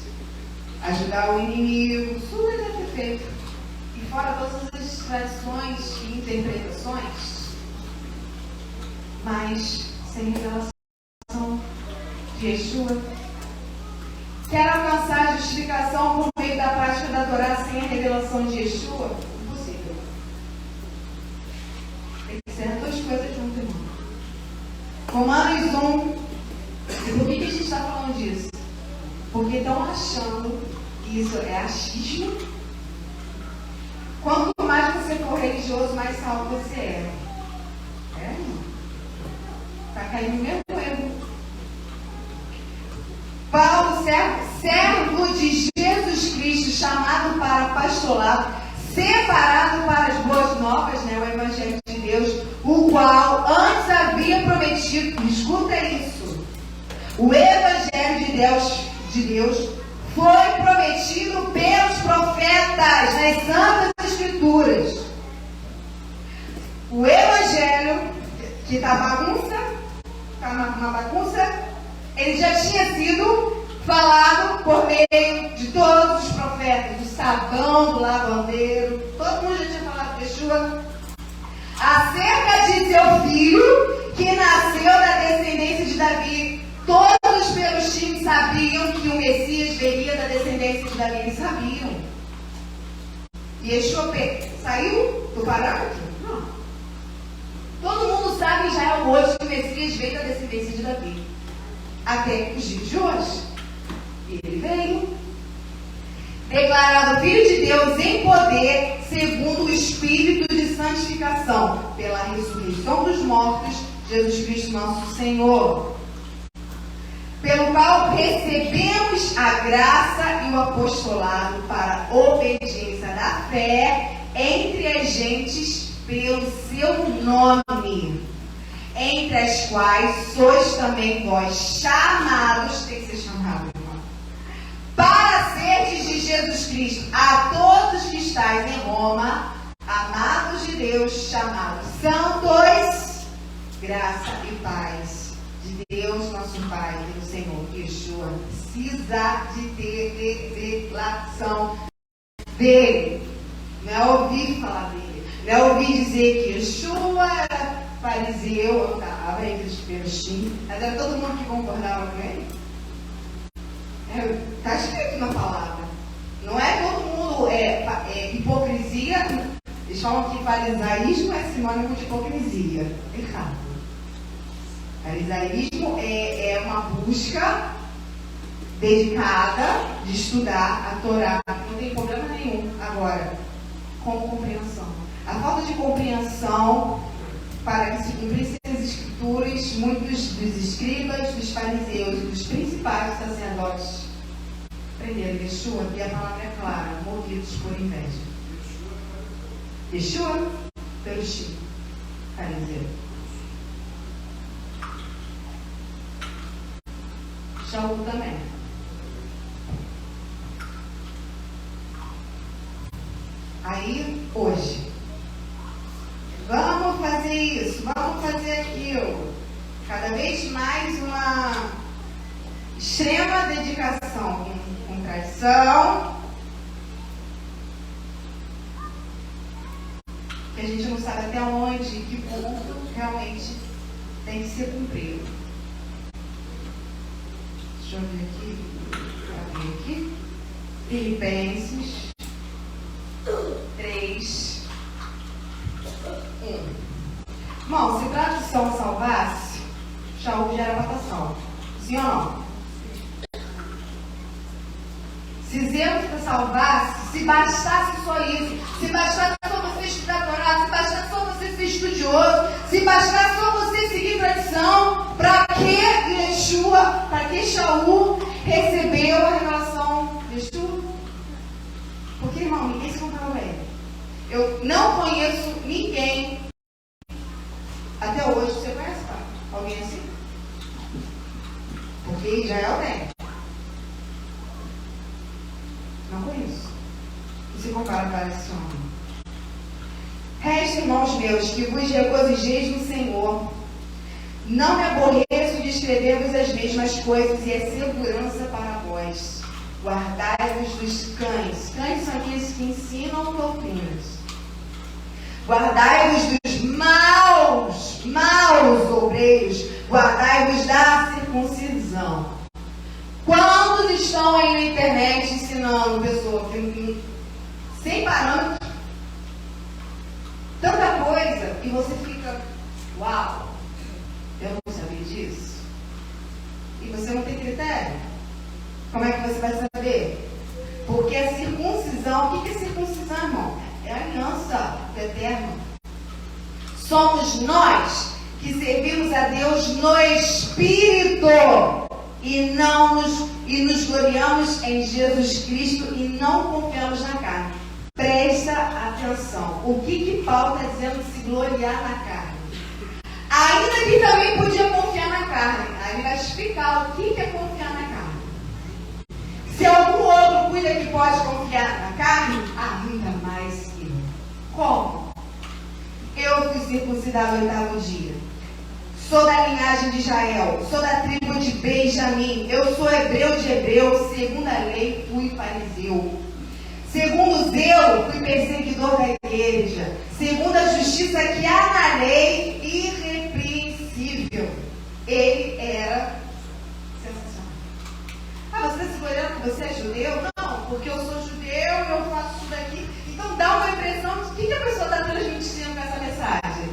Speaker 2: ajudar o inimigo, tudo deve ter feito. E fora todas as tradições e interpretações, mas sem revelação de Yeshua. Quer alcançar a justificação por meio da prática da Torá sem a revelação de Yeshua? Impossível. Tem que ser as duas coisas juntas, irmão. Romanos 1. E por que a gente está falando disso? Porque estão achando que isso é achismo. Quanto mais você for religioso, mais salvo você é. É, irmão. Está caindo no mesmo erro. Paulo, servo de Jesus Cristo, chamado para apostolado, separado para as boas novas, né, o Evangelho de Deus, o qual antes havia prometido, escuta isso, o Evangelho de Deus foi prometido pelos profetas nas Santas Escrituras. O Evangelho, que está uma bagunça, ele já tinha sido falado por meio de todos os profetas, do Sabão, do lavandeiro, todo mundo já tinha falado de Yeshua, acerca de seu filho, que nasceu da descendência de Davi. Todos pelos times sabiam que o Messias viria da descendência de Davi, eles sabiam. E Yeshua saiu do parâmetro? Não. Todo mundo sabe em Israel hoje que o Messias veio da descendência de Davi. Até os dias de hoje. E ele veio, declarado Filho de Deus em poder, segundo o Espírito de santificação, pela ressurreição dos mortos, Jesus Cristo nosso Senhor, pelo qual recebemos a graça e o apostolado para a obediência da fé entre as gentes pelo seu nome, entre as quais sois também vós chamados, tem que ser chamado, irmão, para serdes de Jesus Cristo, a todos que estáis em Roma, amados de Deus, chamados santos, graça e paz de Deus, nosso Pai, e do Senhor Yeshua. Precisa de ter revelação dele, não é ouvir falar dele, não é ouvir dizer que Yeshua era fariseu, andava entre os perushim, mas era todo mundo que concordava com ele. Está escrito na palavra. Não é todo mundo, hipocrisia. Eles falam que farisaísmo é sinônimo de hipocrisia. Errado. Farisaísmo é uma busca dedicada de estudar a Torá. Não tem problema nenhum. Agora, com compreensão. A falta de compreensão para que se cumprissem as escrituras, muitos dos escribas, dos fariseus e dos principais sacerdotes prenderam Yeshua, e a palavra é clara, movidos por inveja. Yeshua, pelo Chico, fariseu. Shaul também. Aí, hoje, vamos fazer isso, vamos fazer aquilo. Cada vez mais uma extrema dedicação, com tradição, que a gente não sabe até onde, que ponto realmente tem que ser cumprido. Deixa eu ver aqui. Abrir aqui. Filipenses 3, 1. Irmão, se tradução salvasse, Shaul já era votação. Sim ou não? Se Zêus salvasse, se bastasse só isso, se bastasse só você estudar a Torá, se bastasse só você ser estudioso, se bastasse só você seguir tradição, para que Yeshua, para que Shaul recebeu a revelação de Yeshua? Porque, irmão, ninguém se comparou a ele. Eu não conheço ninguém, até hoje, você conhece, tá? Alguém assim? Porque Israel tem. Não conheço. Não se compara para esse homem. Resta, irmãos meus, que vos regozijeis no Senhor. Não me aborreço de escrever-vos as mesmas coisas, e é segurança para vós. Guardai-vos dos cães. Cães são aqueles que ensinam doutrinas. Guardai-vos dos maus obreiros. Guardai-vos da circuncisão. Quantos estão aí na internet ensinando pessoa que sem parâmetro, tanta coisa, e você fica, uau, eu não sabia disso? E você não tem critério? Como é que você vai saber? Porque a circuncisão, o que é circuncisão, irmão? É a aliança do eterno. Somos nós que servimos a Deus no Espírito e nos gloriamos em Jesus Cristo e não confiamos na carne. Presta atenção. O que Paulo está dizendo de se gloriar na carne? Ainda que também podia confiar na carne. Aí ele vai explicar o que é confiar na carne. Se algum outro cuida que pode confiar na carne, ainda mais eu. Como? Eu fui circuncidado no 8º dia. Sou da linhagem de Israel. Sou da tribo de Benjamim. Eu sou hebreu de hebreu. Segundo a lei, fui fariseu. Segundo Zeu, fui perseguidor da igreja. Segundo a justiça que há na lei, irrepreensível. Ele era sensacional. Ah, você está se gloriando que você é judeu? Não, porque eu sou judeu e eu faço isso daqui. Então dá uma impressão de que a pessoa está transmitindo com essa mensagem.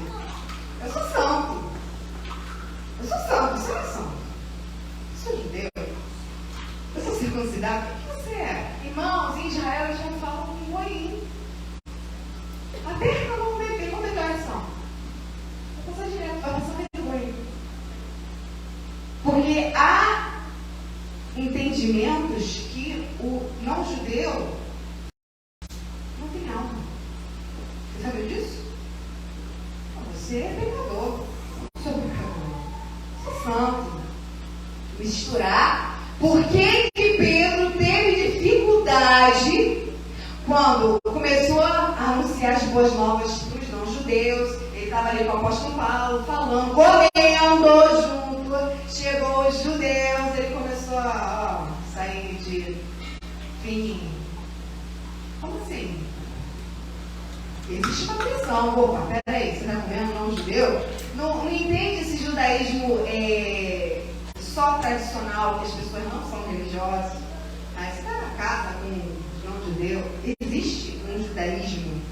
Speaker 2: Eu sou santo. Eu sou santo, você não é santo. Eu sou judeu. Eu sou circuncidado. O que você é? Irmãos, em Israel eles já falam com moinho. Até não beber, não declaração. Vou passar direto, vai passar vergonha. Porque há entendimentos que o não-judeu não tem alma. Você sabe disso? Você é pecador. Eu sou pecador. Sou santo. Misturar. Por que Pedro teve dificuldande quando começou a anunciar as boas novas para os não-judeus? Ele estava ali com o apóstolo Paulo, falando, comendo junto, chegou os judeus, ele começou a sair de fininho. Como assim? Existe uma pressão. Opa, peraí, você está comendo não-judeu? Não entende esse judaísmo só tradicional, que as pessoas não são religiosas. Aí você está na casa com um não-judeu. Existe um judaísmo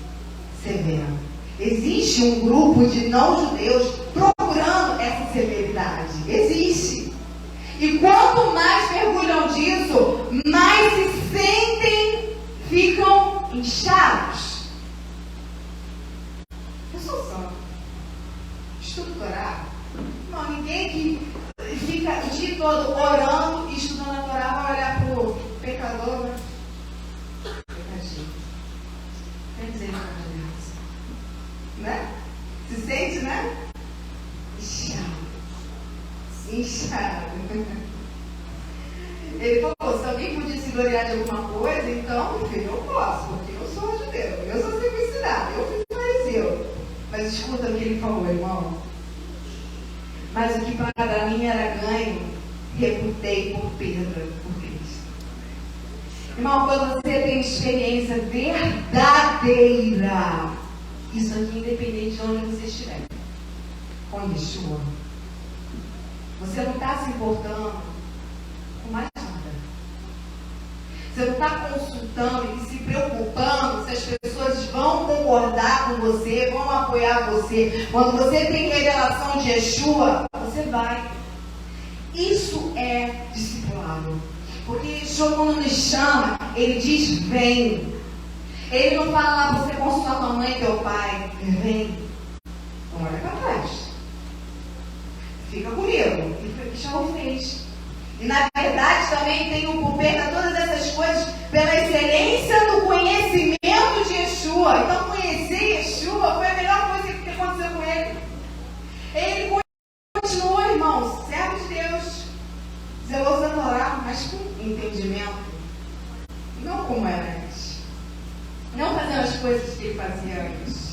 Speaker 2: severo. Existe um grupo de não-judeus procurando essa severidade. Existe. E quanto mais mergulham disso, mais se sentem, ficam inchados. Eu sou santo. Estudo Torá. Não, ninguém que fica o dia todo orando e estudando a Torá vai olhar para o pecador, né? Pecadinho. Quer dizer, né? Se sente, né? Inchado. Ele falou, se alguém podia se gloriar de alguma coisa, então, meu filho, eu posso, porque eu sou judeu, eu sou circuncidado, eu fui fariseu. Mas escuta o que ele falou, irmão. Mas o que para mim era ganho, reputei por perda por Cristo. Irmão, quando você tem experiência verdadeira Isso aqui independente de onde você estiver. Com Yeshua. Você não está se importando com mais nada. Você não está consultando e se preocupando se as pessoas vão concordar com você, vão apoiar você. Quando você tem revelação de Yeshua, você vai. Isso é discipulado. Porque Yeshua, quando nos chama, ele diz: vem. Ele não fala lá, você consulta tua mãe e teu pai. Vem. Não olha para trás. Fica comigo. E foi o que Shaul fez. E na verdade também tem um cumprir todas essas coisas pela excelência do conhecimento de Yeshua. Então conhecer Yeshua foi a melhor coisa que aconteceu com ele. Ele continuou, irmãos, servo de Deus, zeloso da Torá, mas com entendimento. Não como era antes. Não fazendo as coisas que ele fazia antes.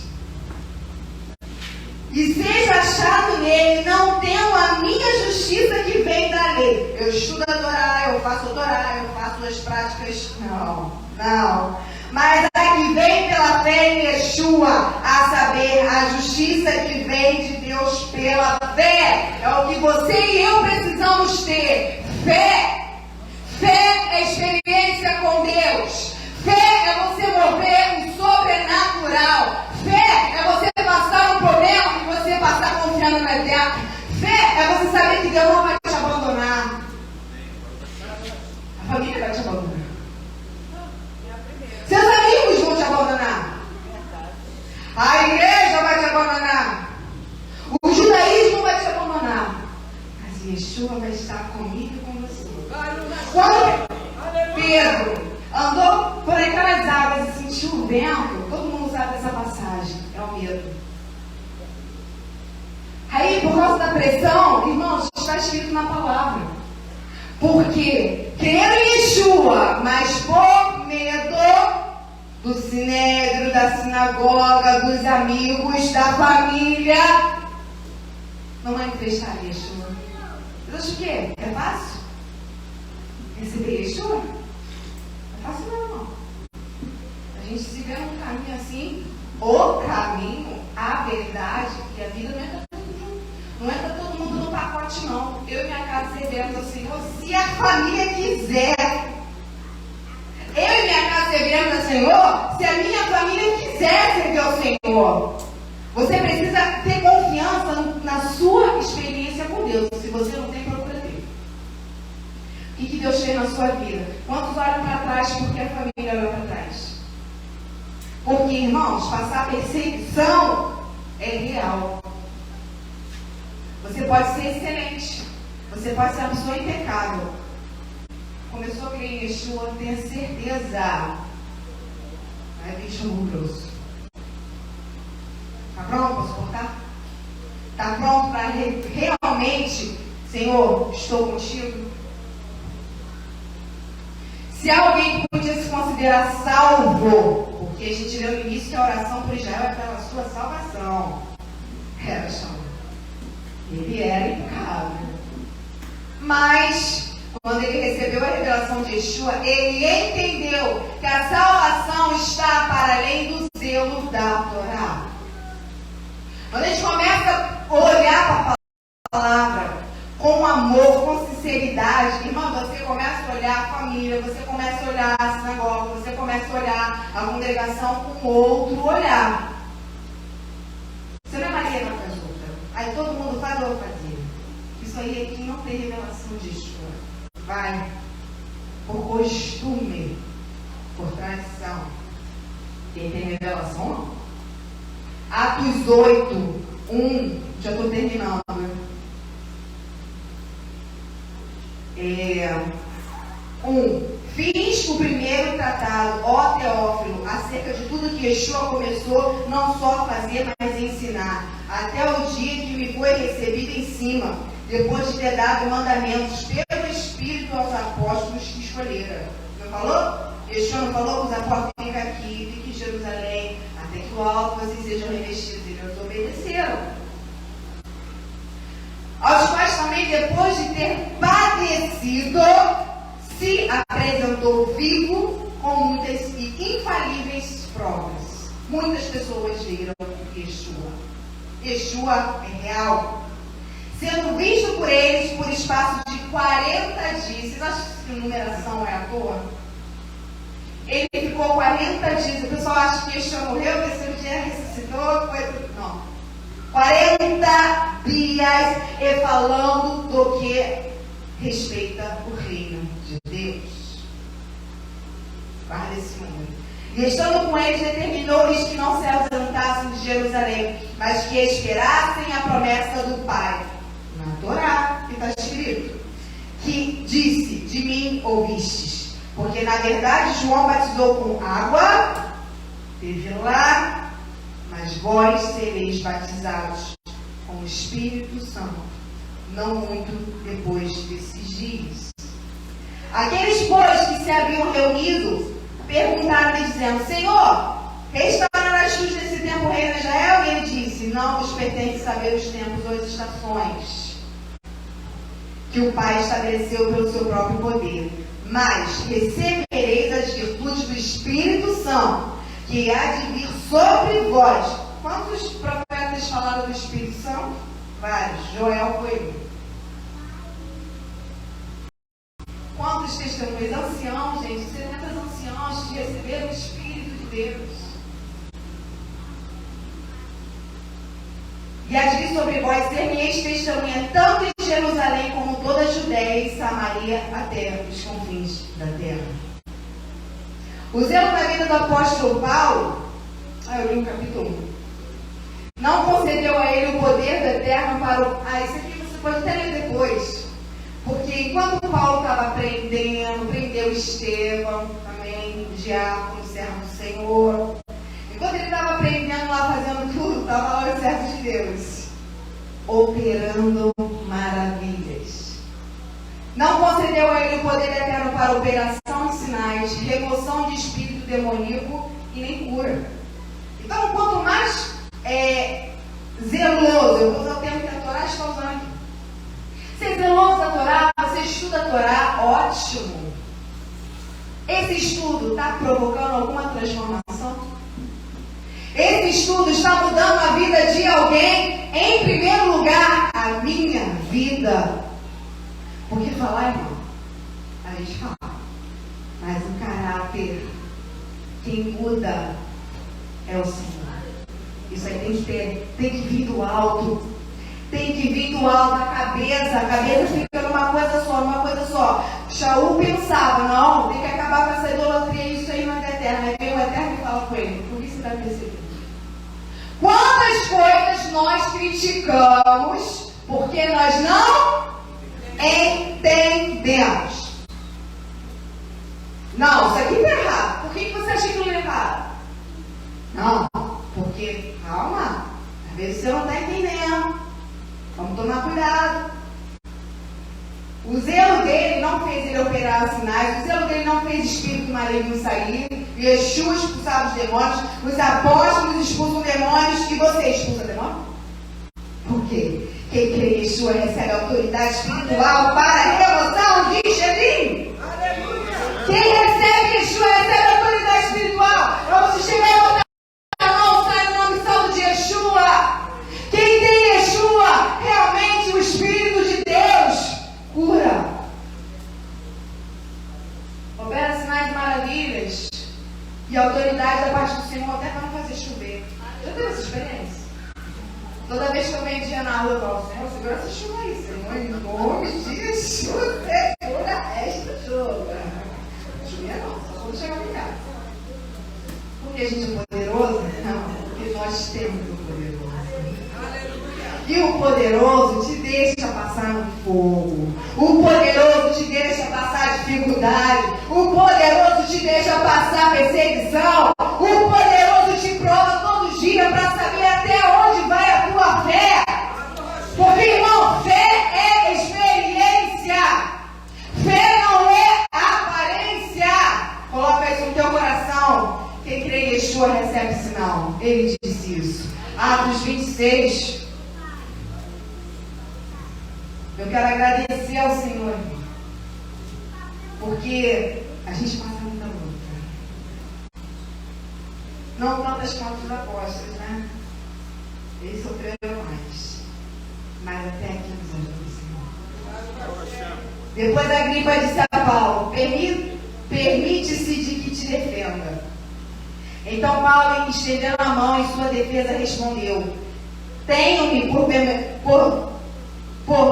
Speaker 2: E seja achado nele, não tendo a minha justiça que vem da lei. Eu estudo a Torá, eu faço a Torá, eu faço as práticas. Não. Mas a que vem pela fé em Yeshua, a saber, a justiça que vem de Deus pela fé. É o que você e eu precisamos ter. Fé. Fé é experiência com Deus. Fé é você mover o sobrenatural. Fé é você passar um problema e você passar confiando na eterna. Fé é você saber que Deus não vai te abandonar. A família vai te abandonar. Seus amigos vão te abandonar. A igreja vai te abandonar. O judaísmo vai te abandonar. Mas Yeshua vai estar comigo e com você. Quando Pedro andou por aquelas águas e sentiu o vento, todo mundo sabe dessa passagem, é o medo. Aí, por causa da pressão, irmãos, está escrito na palavra. Porque creram em Yeshua, mas por medo do sinédrio, da sinagoga, dos amigos, da família, não manifestaram Yeshua. Você acha o quê? É fácil? Receber Yeshua? Não é fácil não, irmão. A gente se vê num caminho assim, o caminho, a verdade e a vida não entra tudo junto. Não entra todo mundo no pacote, não. Eu e minha casa serviremos ao Senhor se a família quiser. Eu e minha casa serviremos ao Senhor se a minha família quiser servir ao Senhor. Você precisa ter confiança na sua experiência com Deus. Se você não tem, procura ter. O que Deus fez na sua vida? Quantos olham para trás porque a família olha para trás? Porque, irmãos, passar perseguição é real. Você pode ser excelente. Você pode ser uma pessoa impecável. Começou a crer em Yeshua, tenha certeza. Vai vir chumbo grosso. Está pronto para suportar? Está pronto para realmente, Senhor, estou contigo? Se alguém podia se considerar salvo, porque a gente leu no início que a oração por Israel é pela sua salvação. Era salvo. Ele era impecável. Mas, quando ele recebeu a revelação de Yeshua, ele entendeu que a salvação está para além do zelo da Torá. Quando a gente começa a olhar para a palavra com amor, com sinceridade, irmão, você começa a olhar a família, você começa a olhar a sinagoga, você começa a olhar a congregação com outro olhar. Você não é Maria na outra. Aí todo mundo faz, eu vou fazer. Isso aí é quem não tem revelação de Yeshua. Vai por costume, por tradição. Quem tem revelação, não. Atos 8, 1, já estou terminando. 1. Fiz o primeiro tratado, ó Teófilo, acerca de tudo que Yeshua começou, não só a fazer, mas ensinar, até o dia que me foi recebido em cima, depois de ter dado mandamentos pelo Espírito aos apóstolos que escolheram. Não falou? Yeshua não falou que os apóstolos fiquem aqui, fiquem em Jerusalém, até que o alto vocês sejam revestidos. Eles obedeceram. Aos quais também, depois de ter padecido, se apresentou vivo com muitas e infalíveis provas. Muitas pessoas viram Yeshua é real. Sendo visto por eles por espaço de 40 dias. Vocês acham que numeração é à toa? Ele ficou 40 dias. O pessoal acha que Yeshua morreu, o terceiro dia ressuscitou. Não. 40 dias e falando do que respeita o reino de Deus. Guarda esse número. E estando com eles, determinou-lhes que não se ausentassem de Jerusalém, mas que esperassem a promessa do Pai. Na Torá, que está escrito, que disse: de mim ouvistes. Porque na verdade João batizou com água, teve lá, mas vós sereis batizados com o Espírito Santo, não muito depois desses dias. Aqueles, pois, que se haviam reunido, perguntaram-lhe, dizendo: Senhor, restaurarás tu nesse tempo o reino de Israel? E ele disse: não vos pertence saber os tempos ou as estações que o Pai estabeleceu pelo seu próprio poder, mas recebereis as virtudes do Espírito Santo, que há de vir sobre vós. Quantos profetas falaram do Espírito Santo? Vários. Joel foi um. Quantos testemunhos? Anciãos, gente, 70 anciãos que receberam o Espírito de Deus. E há de vir sobre vós, ser-me-eis testemunha, tanto em Jerusalém como toda a Judéia e Samaria, até os confins da terra. O zelo na vida do apóstolo Paulo, eu li o capítulo 1, não concedeu a ele o poder do eterno para o... isso aqui você pode até ler depois. Porque enquanto Paulo estava aprendendo, prendeu Estevão, também, o diácono, o servo do Senhor. Enquanto ele estava aprendendo lá, fazendo tudo, estava lá o servo de Deus, operando maravilhas. Não concedeu a ele o poder eterno para operação de sinais, remoção de espírito demoníaco e nem cura. Então, quanto mais zeloso, eu vou usar o termo que a Torá está usando aqui. Ser zeloso da Torá, você estuda a Torá, ótimo. Esse estudo está provocando alguma transformação? Esse estudo está mudando a vida de alguém? Em primeiro lugar, a minha vida. Porque falar, irmão, a gente fala. Mas o caráter, quem muda é o Senhor. Isso aí tem que vir do alto. Tem que vir do alto da cabeça. A cabeça fica numa coisa só. Shaul pensava, não, tem que acabar com essa idolatria, isso aí não é eterno. Aí vem o Eterno e fala com ele: por que você está percebendo? Quantas coisas nós criticamos porque nós não entendemos? Não, isso aqui está errado. Por que você acha que não é errado? Não, porque, calma, às vezes você não está entendendo. Vamos tomar cuidado. O zelo dele não fez ele operar sinais, o zelo dele não fez espírito maligno sair, Yeshua expulsava os demônios, os apóstolos expulsam demônios, e você expulsa demônio? Por quê? Quem crê em Yeshua recebe autoridade espiritual para a remoção de Shedim. Quem recebe Yeshua recebe autoridade espiritual. Para você chegar e botar a mão, sai no nome santo de Yeshua. Quem tem Yeshua, realmente o Espírito de Deus cura. Opera sinais e maravilhas e autoridade da parte do Senhor até para não fazer chover. Já teve essa experiência? Toda vez que eu venho dia na rua, eu falo: Senhor, segura essa chuva aí, Senhor, em nome de Jesus, segura esta chuva. Chover não, só quando chegar em casa. Porque a gente é poderoso? Não, porque nós temos o poderoso. E o poderoso te deixa passar no fogo. O poderoso te deixa passar dificuldade. O poderoso te deixa passar perseguição. O poderoso te prova todo dia para saber até onde vai a tua fé. Porque, irmão, fé é experiência. Fé não é aparência. Coloca isso no teu coração. Quem crê em Yeshua recebe sinal. Ele disse isso. Atos 26. Eu quero agradecer ao Senhor, porque a gente passa muita luta. Não tantas quanto os apóstolos, né? Eles sofreram Depois Agripa disse a Paulo: permite-se de que te defenda. Então Paulo, estendendo a mão em sua defesa, respondeu: tenho-me por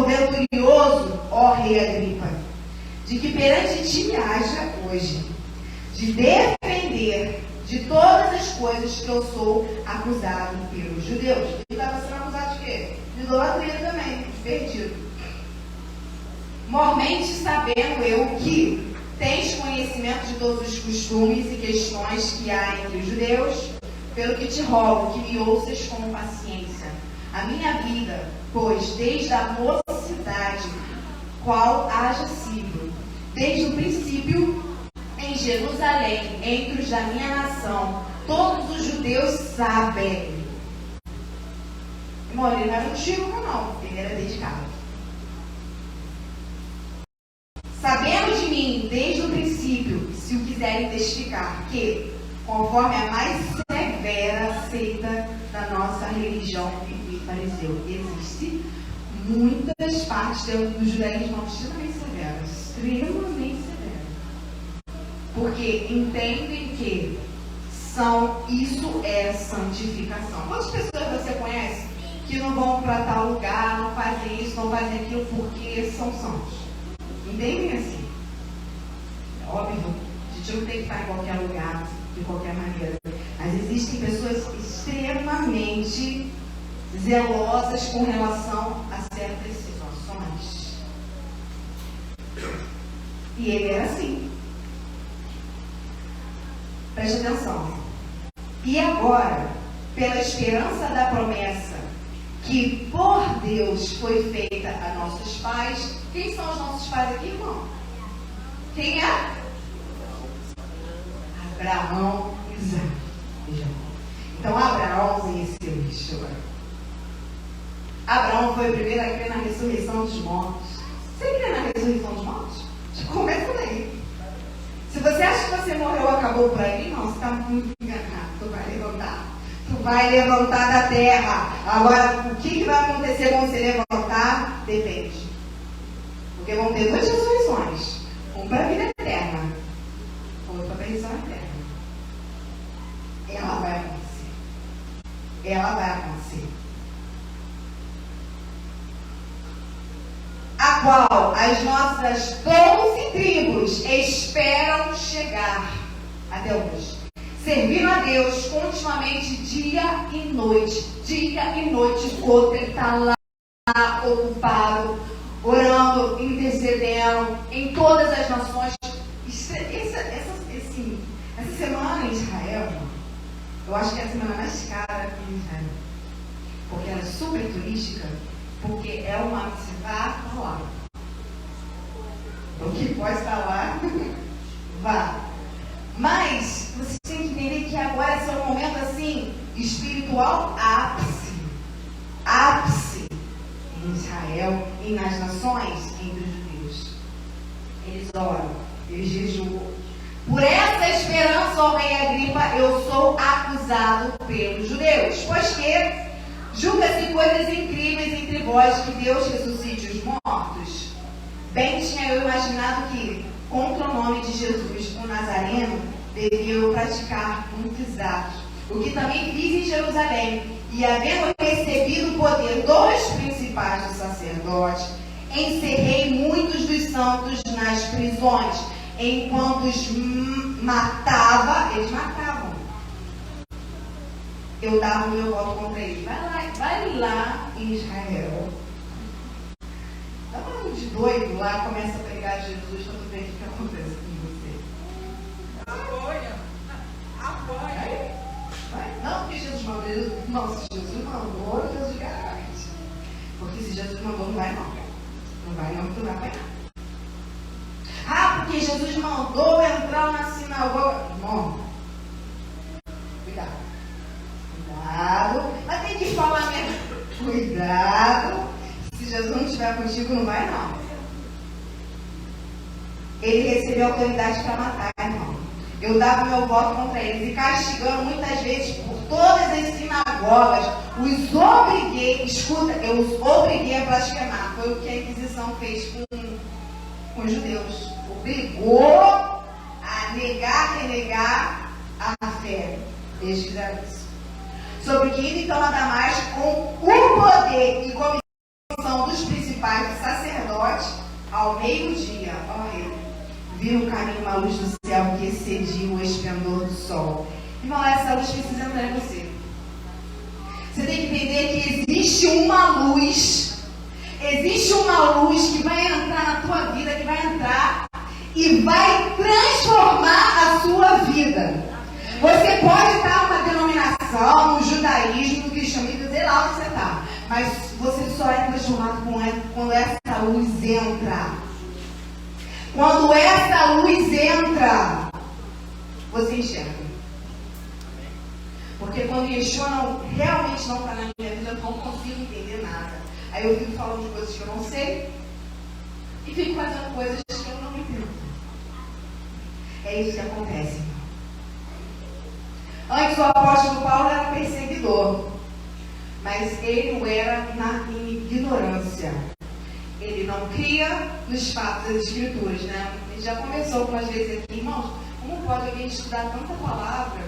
Speaker 2: venturioso, ó rei Agripa, de que perante ti me haja hoje, de defender de todas as coisas que eu sou acusado pelos judeus. Ele estava sendo acusado de quê? De idolatria também, de perdido. Mormente sabendo eu que tens conhecimento de todos os costumes e questões que há entre os judeus, pelo que te rogo que me ouças com paciência. A minha vida, pois, desde a mocidade, qual haja sido, desde o princípio, em Jerusalém, entre os da minha nação, todos os judeus sabem. Irmão, ele não era um tiro, não, ele era dedicado. Sabendo de mim, desde o princípio, se o quiserem testificar, que, conforme a mais severa seita da nossa religião e fariseu, existe muitas partes do judaísmo extremamente severas. Porque entendem que isso é santificação. Quantas pessoas você conhece que não vão para tal lugar, não fazem isso, não fazem aquilo porque são santos? Entendem assim? É óbvio, a gente não tem que estar em qualquer lugar, de qualquer maneira. Mas existem pessoas extremamente zelosas com relação a certas situações. E ele era assim. Preste atenção. E agora, pela esperança da promessa que por Deus foi feita a nossos pais. Quem são os nossos pais aqui, irmão? Quem é? Abraão e Isaac. Então Abraão conheceu Yeshua. Abraão foi o primeiro a crer na ressurreição dos mortos. Você crê na ressurreição dos mortos? Começa daí. Se você acha que você morreu, acabou por aí, não, você está muito enganado. Tu vai levantar. Tu vai levantar da terra. Agora, o que vai acontecer quando você levantar? Depende. Porque vão ter duas ressurreições. Um para a vida eterna. Outro para a perdição eterna. Ela vai acontecer. Ela vai acontecer. A qual as nossas 12 tribos esperam chegar até hoje, servindo a Deus continuamente dia e noite. Dia e noite, o outro está lá ocupado, orando, intercedendo em todas as nações. Essa semana em Israel, eu acho que é a semana mais cara aqui em Israel, porque ela é super turística. Porque é uma cidade lá. O que pode estar lá, vá. Mas você tem que entender que agora é um momento assim, espiritual ápice em Israel e nas nações entre os judeus. Eles oram, eles jejuam. Por essa esperança, ó rei Agripa, eu sou acusado pelos judeus, pois que julga-se coisas incríveis entre vós que Deus ressuscite os mortos. Bem tinha eu imaginado que, contra o nome de Jesus, o Nazareno, devia eu praticar muitos atos. O que também fiz em Jerusalém. E havendo recebido o poder dos principais dos sacerdotes, encerrei muitos dos santos nas prisões, enquanto os matava, eles matavam. Eu dava o meu voto contra ele. Vai lá em Israel. Dá um de doido lá, começa a pregar Jesus, para tu ver o que acontece com você. Apoia. Vai. Não, porque Jesus mandou. Não, se Jesus mandou, Jesus garante. Porque se Jesus mandou, não vai não. Não vai não, tu vai apanhar. Ah, porque Jesus mandou entrar na sinagoga. Irmão, cuidado. Mas tem que falar mesmo. Cuidado. Se Jesus não estiver contigo, não vai não. Ele recebeu autoridade para matar, irmão. Eu dava meu voto contra eles. E castigando muitas vezes por todas as sinagogas. Os obriguei, escuta, eu os obriguei a blasfemar. Foi o que a Inquisição fez com os judeus. Obrigou a renegar a fé. Eles fizeram isso. Sobre que indo então a Damasco com o poder e comissão dos principais sacerdotes, ao meio-dia, ó rei, viu o caminho uma luz do céu que excedia o esplendor do sol. Irmão, essa luz precisa entrar em você. Você tem que entender que existe uma luz que vai entrar na tua vida, que vai entrar e vai transformar a sua vida. Você pode estar numa denominação, no judaísmo, no cristianismo, sei lá onde você está, mas você só é transformado quando essa luz entra. Quando essa luz entra, você enxerga. Porque quando Yeshua realmente não está na minha vida, eu não consigo entender nada. Aí eu fico falando de coisas que eu não sei e fico fazendo coisas que eu não entendo. É isso que acontece. Antes o apóstolo Paulo era perseguidor, mas ele o era na ignorância. Ele não cria nos fatos das escrituras, né? A gente já conversou algumas vezes aqui, irmãos, como pode alguém estudar tanta palavra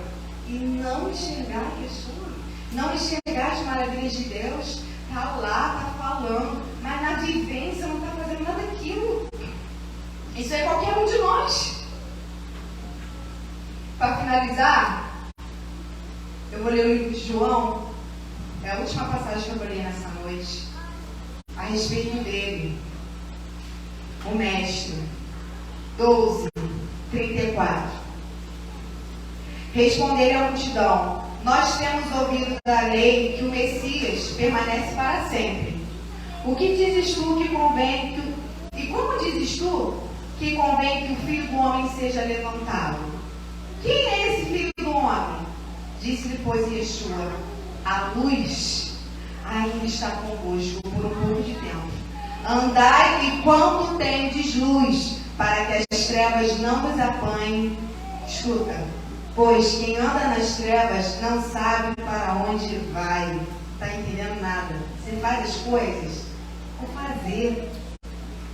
Speaker 2: e não enxergar Yeshua? Não enxergar as maravilhas de Deus? Está lá, está falando, mas na vivência não está fazendo nada daquilo. Isso é qualquer um de nós. Para finalizar, eu vou ler o livro de João, é a última passagem que eu vou ler nessa noite, a respeito dele, o mestre, 12:34. Respondeu à multidão: nós temos ouvido da lei que o Messias permanece para sempre. O que dizes tu que convém que... E como dizes tu que convém que o Filho do Homem seja levantado? Quem é esse Filho do Homem? Disse-lhe, pois, Yeshua: a luz ainda está convosco por um pouco de tempo. Andai e quando tendes luz, para que as trevas não vos apanhem. Escuta, pois quem anda nas trevas não sabe para onde vai. Está entendendo nada? Você faz as coisas por fazer.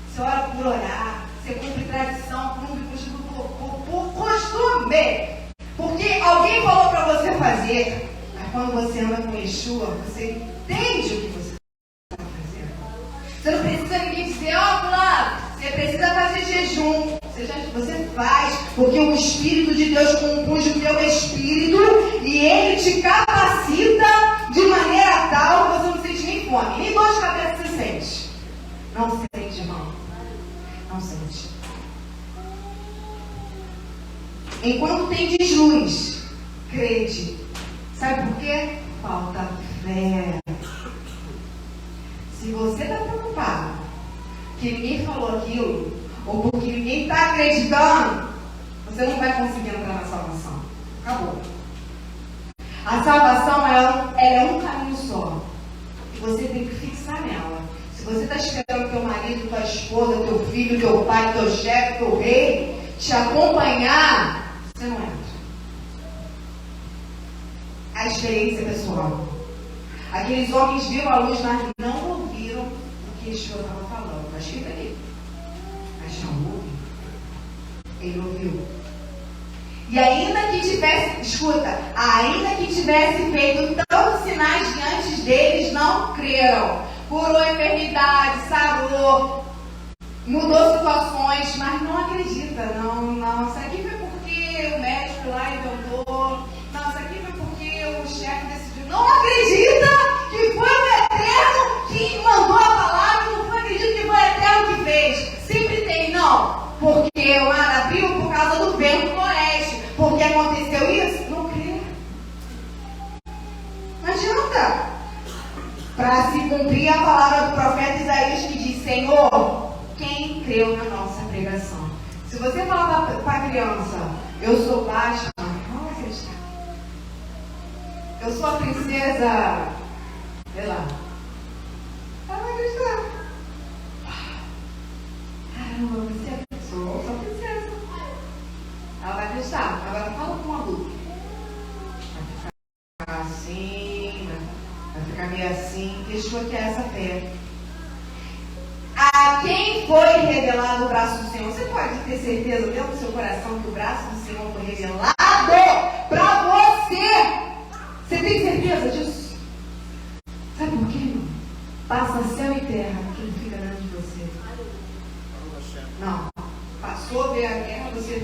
Speaker 2: Você ora por orar. Você cumpre tradição, cumpre por costume. Porque alguém falou para você fazer. Mas quando você anda com Yeshua, você entende o que você está fazendo. Você não precisa ninguém dizer: ó, fulano, você precisa fazer jejum. Você faz, porque o Espírito de Deus compõe o teu espírito e ele te capacita de maneira tal que você não sente nem fome, nem dor de cabeça você sente. Não sente, irmão. Não sente. Enquanto tendes luz, crede. Sabe por quê? Falta fé. Se você está preocupado que ninguém falou aquilo, ou porque ninguém está acreditando, você não vai conseguir entrar na salvação. Acabou. A salvação ela é um caminho só. E você tem que fixar nela. Se você está esperando teu marido, tua esposa, teu filho, teu pai, teu chefe, teu rei te acompanhar, você não entra. A experiência pessoal. Aqueles homens viram a luz, mas não ouviram o que Yeshua estava falando. Está escrito ali. Mas não ouviu. Ele ouviu. E ainda que tivesse, escuta, ainda que tivesse feito tantos sinais diante deles, não creram. Curou enfermidade, sarou, mudou situações, mas não acredita. Não, isso aqui foi porque o médico lá inventou. Não, isso aqui foi porque o chefe decidiu. Não acredita que foi o Eterno que mandou a palavra, não acredita que foi o Eterno que fez. Sempre tem, não. Porque o mar abriu por causa do vento do oeste. Porque aconteceu isso? Não crê. Não adianta. Para se cumprir a palavra do profeta Isaías que diz: Senhor, quem creu na nossa pregação? Se você falar para a criança: eu sou baixa, não vai acreditar. Eu sou a princesa, sei lá, ela vai acreditar. Caramba, você é a pessoa, eu sou a princesa. Ela vai acreditar. Agora fala com um adulto. Vai ficar assim, vai ficar meio assim. Yeshua quer essa fé. A quem foi revelado o braço do Senhor. Você pode ter certeza dentro do seu coração que o braço do Senhor foi revelado para você. Você tem certeza disso? Sabe por quê, irmão? Passa céu e terra, quem fica dentro de você. Não. Passou a ver a guerra, você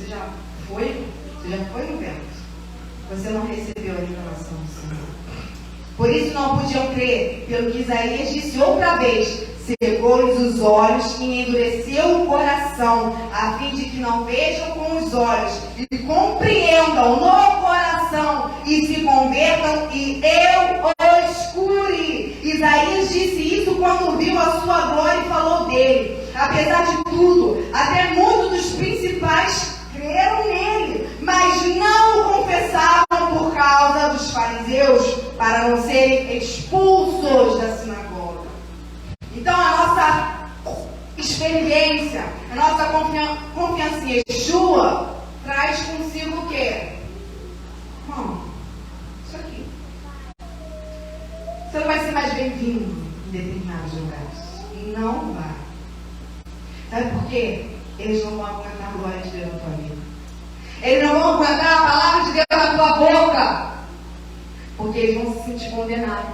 Speaker 2: já foi no vento. Você não recebeu a revelação do Senhor. Por isso não podiam crer, pelo que Isaías disse outra vez: cegou-lhes os olhos e endureceu o coração, a fim de que não vejam com os olhos e compreendam no coração e se convertam e eu os cure. Isaías disse isso quando viu a sua glória e falou dele. Apesar de tudo, até muitos dos principais creram nele, mas não o confessavam por causa dos fariseus, para não serem expulsos da sinagoga. Então a nossa experiência, a nossa confiança em Yeshua traz consigo o quê? Isso aqui. Você não vai ser mais bem-vindo em determinados lugares. Não vai. Sabe por quê? Eles não vão aguentar a glória de Deus na tua vida. Eles não vão aguentar a palavra de Deus na tua boca. Porque eles vão se sentir condenados.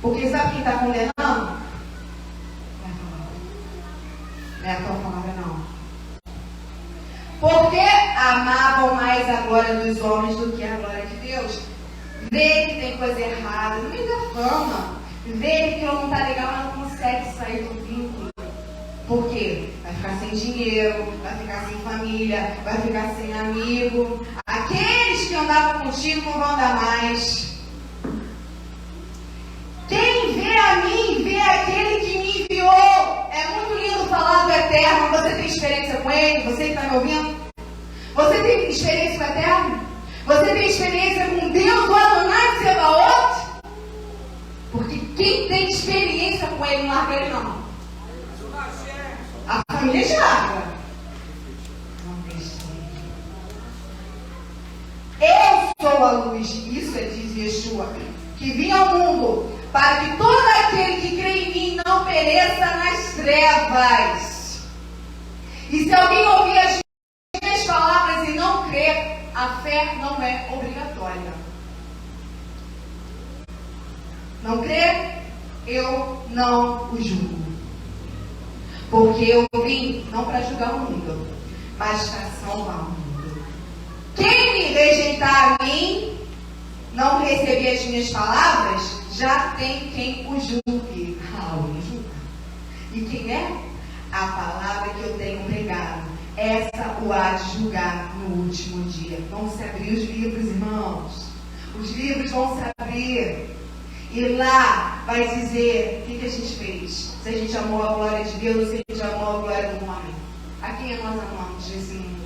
Speaker 2: Porque sabe quem está condenando? Não é a palavra. Não é a tua palavra, não. Porque amavam mais a glória dos homens do que a glória de Deus. Vê que tem coisa errada, não me dá fama. Vê que não está legal, mas não consegue sair do vínculo. Por quê? Vai ficar sem dinheiro, vai ficar sem família, vai ficar sem amigo. Aqueles que andavam contigo não vão andar mais. Quem vê a mim, vê aquele que me enviou. É muito lindo falar do Eterno. Você tem experiência com Ele? Você que está me ouvindo? Você tem experiência com o Eterno? Você tem experiência com Deus, o Adonai Tsebaoth? Porque quem tem experiência com Ele não larga Ele, não. A família te larga. Não deixa. Eu sou a luz, isso diz Yeshua, que vim ao mundo, para que todo aquele que crê em mim não pereça nas trevas. E se alguém ouvir as minhas palavras e não crer, a fé não é obrigatória. Não crer? Eu não o julgo. Porque eu vim não para julgar o mundo, mas para salvar o mundo. Quem me rejeitar a mim, não receber as minhas palavras, já tem quem o julgue. E quem é? A palavra que eu tenho pregado. Essa o há de julgar no último dia. Vão se abrir os livros, irmãos. Os livros vão se abrir. E lá vai dizer o que a gente fez. Se a gente amou a glória de Deus ou se a gente amou a glória do homem. A quem nós amamos nesse mundo?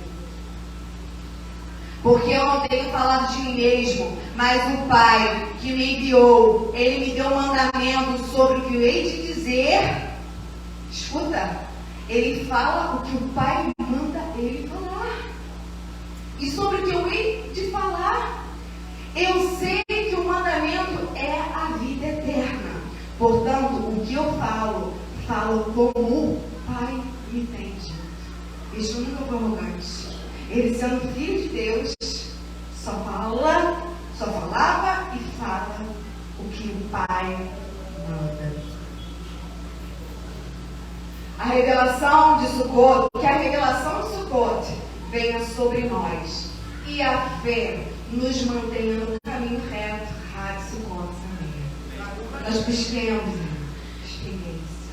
Speaker 2: Porque eu não tenho falado de mim mesmo, mas o Pai que me enviou, Ele me deu um mandamento sobre o que eu hei de dizer. Escuta, Ele fala o que o Pai manda Ele falar. E sobre o que eu hei de falar, eu sei que o mandamento é a vida eterna. Portanto, o que eu falo como o Pai me tem dito. Isso nunca foi arrogante. Ele, sendo filho de Deus, só falava e fala o que o Pai manda. A revelação de Sukkot, que a revelação de Sukkot venha sobre nós. E a fé nos mantenha no caminho reto, rádio Sukkot também. Nós busquemos experiência.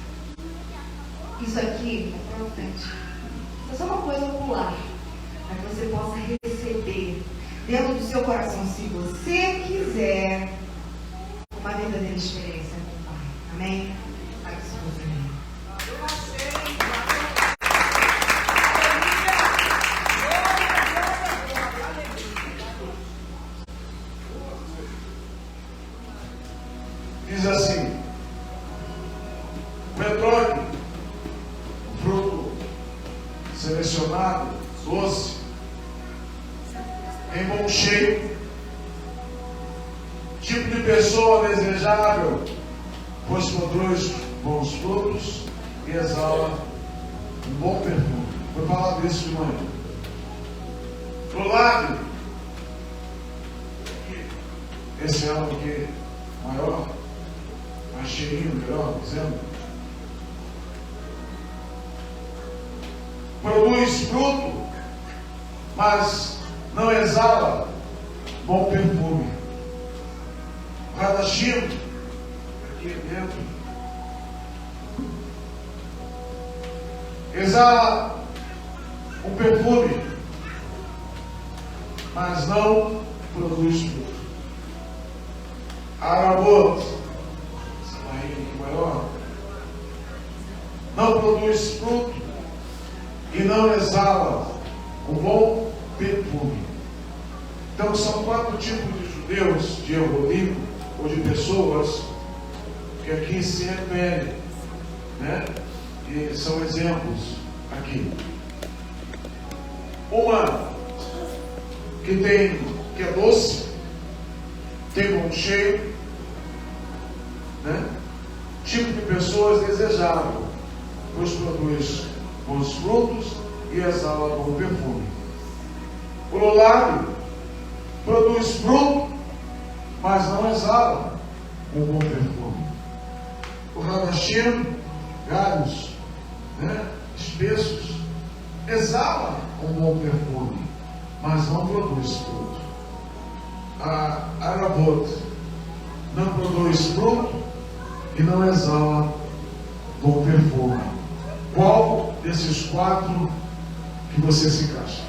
Speaker 2: Isso aqui é profético. É só uma coisa ocular, para que você possa receber dentro do seu coração, se você quiser, uma verdadeira experiência com o Pai. Amém? Pai, que se fosse amém.
Speaker 1: Diz assim: o petróleo, o fruto selecionado, doce, em bom cheio, tipo de pessoa desejável, pois produz bons frutos, e exala um bom perfume. Foi falado isso de manhã. Pro lábio, esse é o que maior, mais cheirinho, melhor dizendo, produz fruto, mas não exala bom perfume. O radachim, aqui dentro, exala um perfume, mas não produz fruto. Arabot, essa barriga aqui maior, não produz fruto e não exala um bom perfume. Então são 4 tipos de judeus, de Evolim, ou de pessoas que aqui se referem, né? E são exemplos aqui. Uma que é doce, tem bom cheiro, né? Tipo de pessoas desejável, pois produz bons frutos e exala bom perfume. O lolário produz fruto, mas não exala um bom perfume. O radachim, galhos, né, espessos, exala um bom perfume, mas não produz fruto. A arabot não produz fruto e não exala bom perfume. Qual desses 4 que você se encaixa?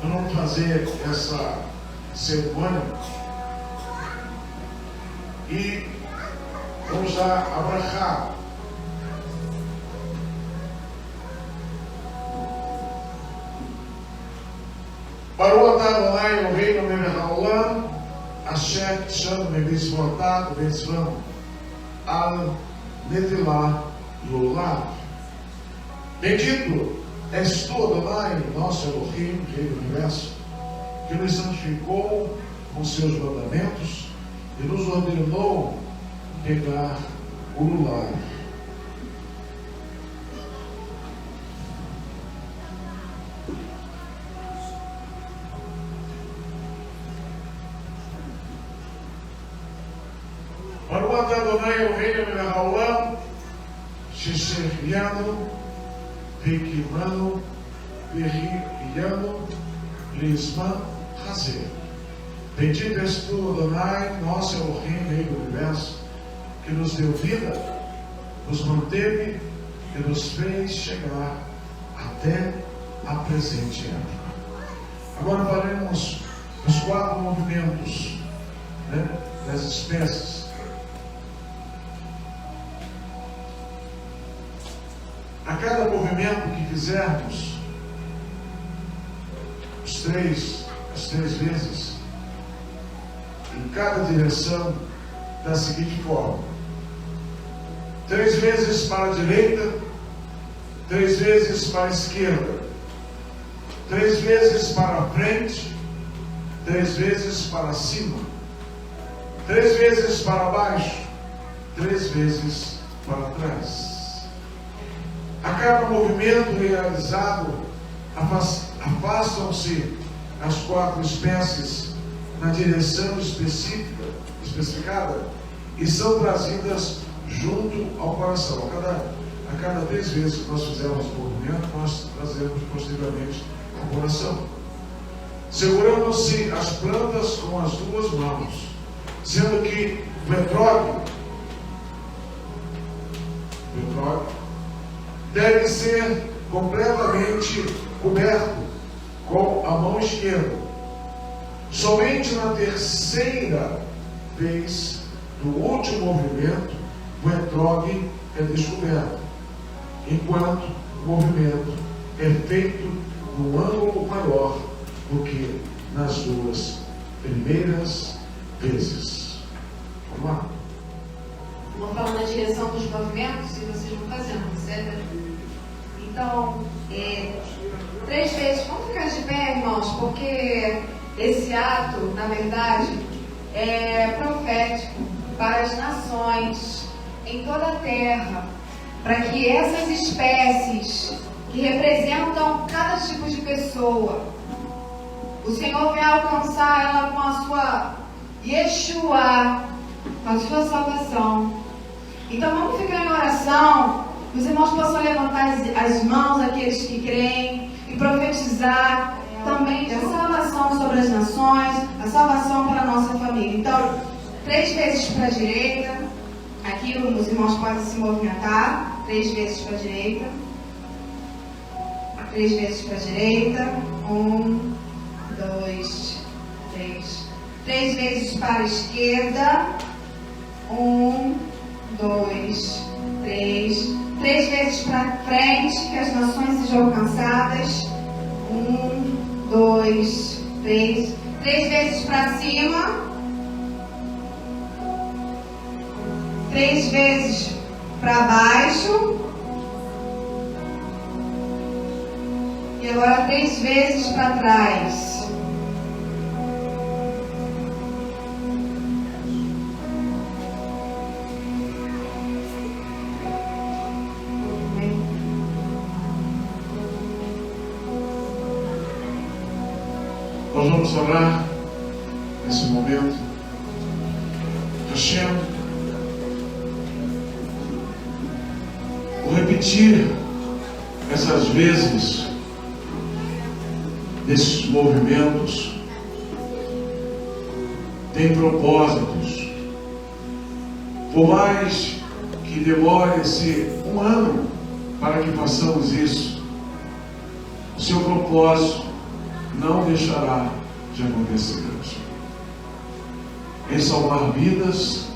Speaker 1: Nós vamos fazer essa cerimônia e vamos dar a brachá. Baruch atah Adonai Eloheinu melech haolam, asher tkidshanu b'mitzvotav u'b'tzvam al netilah lolav. Bendito és tu, Adonai, nosso Elohim, Rei do Universo, que nos santificou com seus mandamentos e nos ordenou pegar o lulav. Baruch atah Adonai Eloheinu melech haolam, שהחיינו וקיבלנו והחיינו לזמן הזה. Bendito és tu, Adonai, nosso Elohim, Rei do Universo, que nos deu vida, nos manteve e nos fez chegar até a presente época. Agora faremos os 4 movimentos, né, das espécies. A cada movimento que fizermos, as três vezes, em cada direção, da seguinte forma: 3 vezes para a direita, 3 vezes para a esquerda, 3 vezes para a frente, 3 vezes para cima, 3 vezes para baixo, 3 vezes para trás. A cada movimento realizado, afastam-se as 4 espécies na direção especificada e são trazidas junto ao coração. A cada 3 vezes que nós fizermos o movimento, nós trazemos posteriormente ao coração. Segurando-se as plantas com as 2 mãos, sendo que o etrog deve ser completamente coberto com a mão esquerda. Somente na terceira vez do último movimento, o etrog é descoberto, enquanto o movimento é feito num ângulo maior do que nas 2 primeiras vezes. Vamos lá?
Speaker 3: Vou falar na direção dos movimentos e vocês vão fazendo, certo? Então, 3 vezes. Vamos ficar de pé, irmãos, porque esse ato, na verdade, é profético para as nações em toda a terra, para que essas espécies que representam cada tipo de pessoa, o Senhor venha alcançar ela com a sua Yeshua, com a sua salvação. Então vamos ficar em oração. Os irmãos possam levantar as mãos, aqueles que creem, e profetizar também a salvação sobre as nações, a salvação para a nossa família. Então, 3 vezes para a direita. Aqui os irmãos podem se movimentar. 3 vezes para a direita. 3 vezes para a direita. 1, 2, 3. 3 vezes para a esquerda. 1, 2, 3. 3 vezes para frente, que as nações sejam alcançadas. 1, 2, 3. 3 vezes para cima. 3 vezes para baixo. E agora 3 vezes para trás.
Speaker 1: Nós vamos orar nesse momento. Hashem, vou repetir essas vezes desses movimentos. Tem propósitos. Por mais que demore-se 1 ano para que façamos isso, o seu propósito não deixará de acontecer. Em salvar vidas,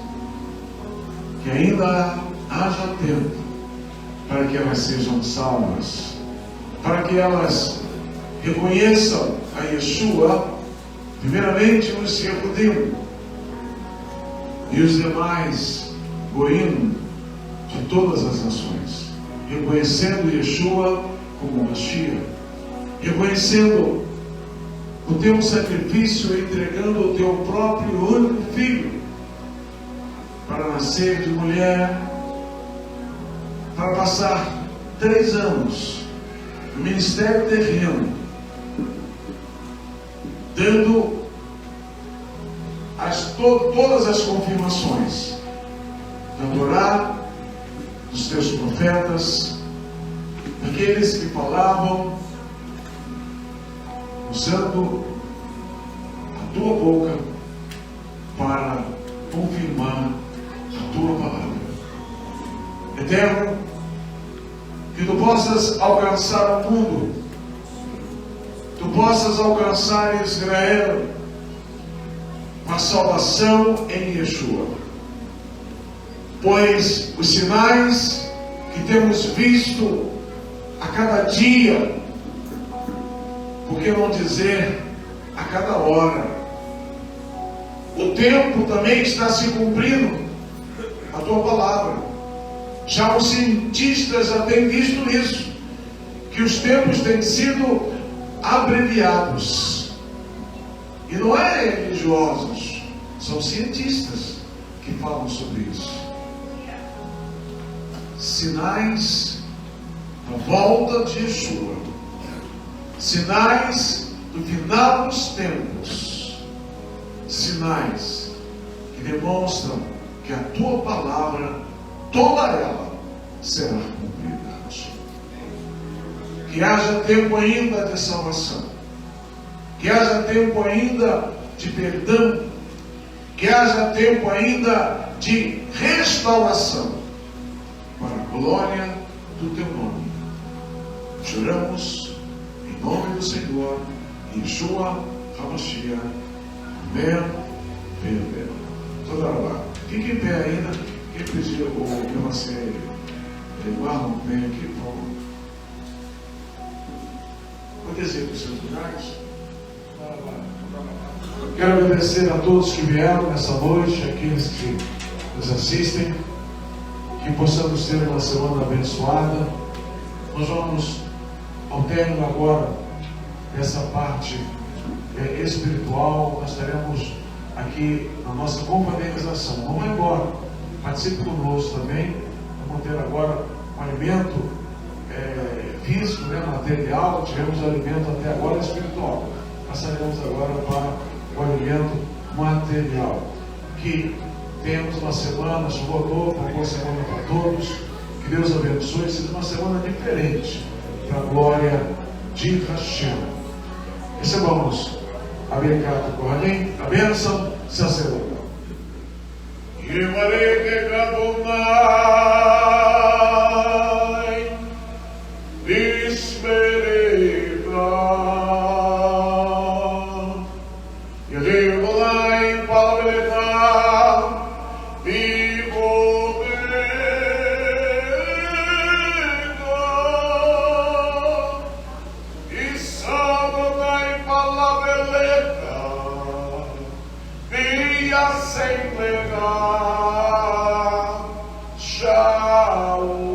Speaker 1: que ainda haja tempo para que elas sejam salvas, para que elas reconheçam a Yeshua, primeiramente os Yehudim e os demais Goim de todas as nações, reconhecendo Yeshua como Mashiach, reconhecendo o teu sacrifício, entregando o teu próprio único filho para nascer de mulher, para passar 3 anos no ministério terreno, dando todas as confirmações da Torá, dos teus profetas, daqueles que falavam, usando a tua boca para confirmar a tua palavra. Eterno, que tu possas alcançar o mundo, tu possas alcançar Israel com a salvação em Yeshua, pois os sinais que temos visto a cada dia, por que não dizer a cada hora, o tempo também está se cumprindo a tua palavra. Já os cientistas já têm visto isso, que os tempos têm sido abreviados. E não é religiosos, são cientistas que falam sobre isso. Sinais da volta de Yeshua, sinais do final dos tempos, sinais que demonstram que a tua palavra, toda ela, será cumprida. Que haja tempo ainda de salvação, que haja tempo ainda de perdão, que haja tempo ainda de restauração, para a glória do teu nome. Choramos em nome do Senhor, Yeshua HaMashiach. Amém. Amém. Toda hora. Fique em pé ainda. Quem pediu o você Marlon, vem aqui, por favor. Vou dizer para os seus lugares. Quero agradecer a todos que vieram nessa noite, aqueles que nos assistem, que possamos ter uma semana abençoada. Nós vamos ao término agora dessa parte espiritual, nós teremos aqui na nossa confraternização. Não vai embora, participe conosco também. Vamos ter agora um alimento físico, material. Tivemos alimento até agora espiritual. Passaremos agora para o alimento material. Que temos uma semana, Shavuot, uma boa semana para todos. Que Deus abençoe. Seja uma semana diferente, para a glória de Hashem. Recebamos a Birkat Kohanim, a bênção sacerdotal. Yevarek Adonai Bismereva Yevarek Palveta Vivovega Isabonai Palaveleca Via sem pegar Shalom.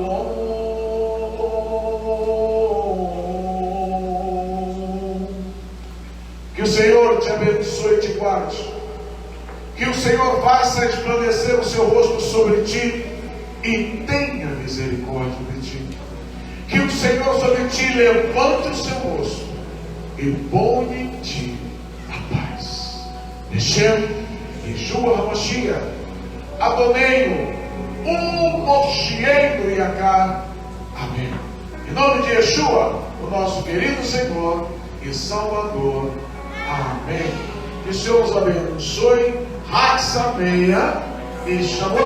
Speaker 1: Que o Senhor te abençoe e te guarde. Que o Senhor faça resplandecer o seu rosto sobre ti e tenha misericórdia de ti. Que o Senhor sobre ti levante o seu rosto e ponha em ti a paz. Hashem, Yeshua HaMashiach, Adoneino, Moshiach Yakar. Amém. Em nome de Yeshua, o nosso querido Senhor e Salvador. Amém. Que o Senhor os abençoe. Hatzameia e Shavuot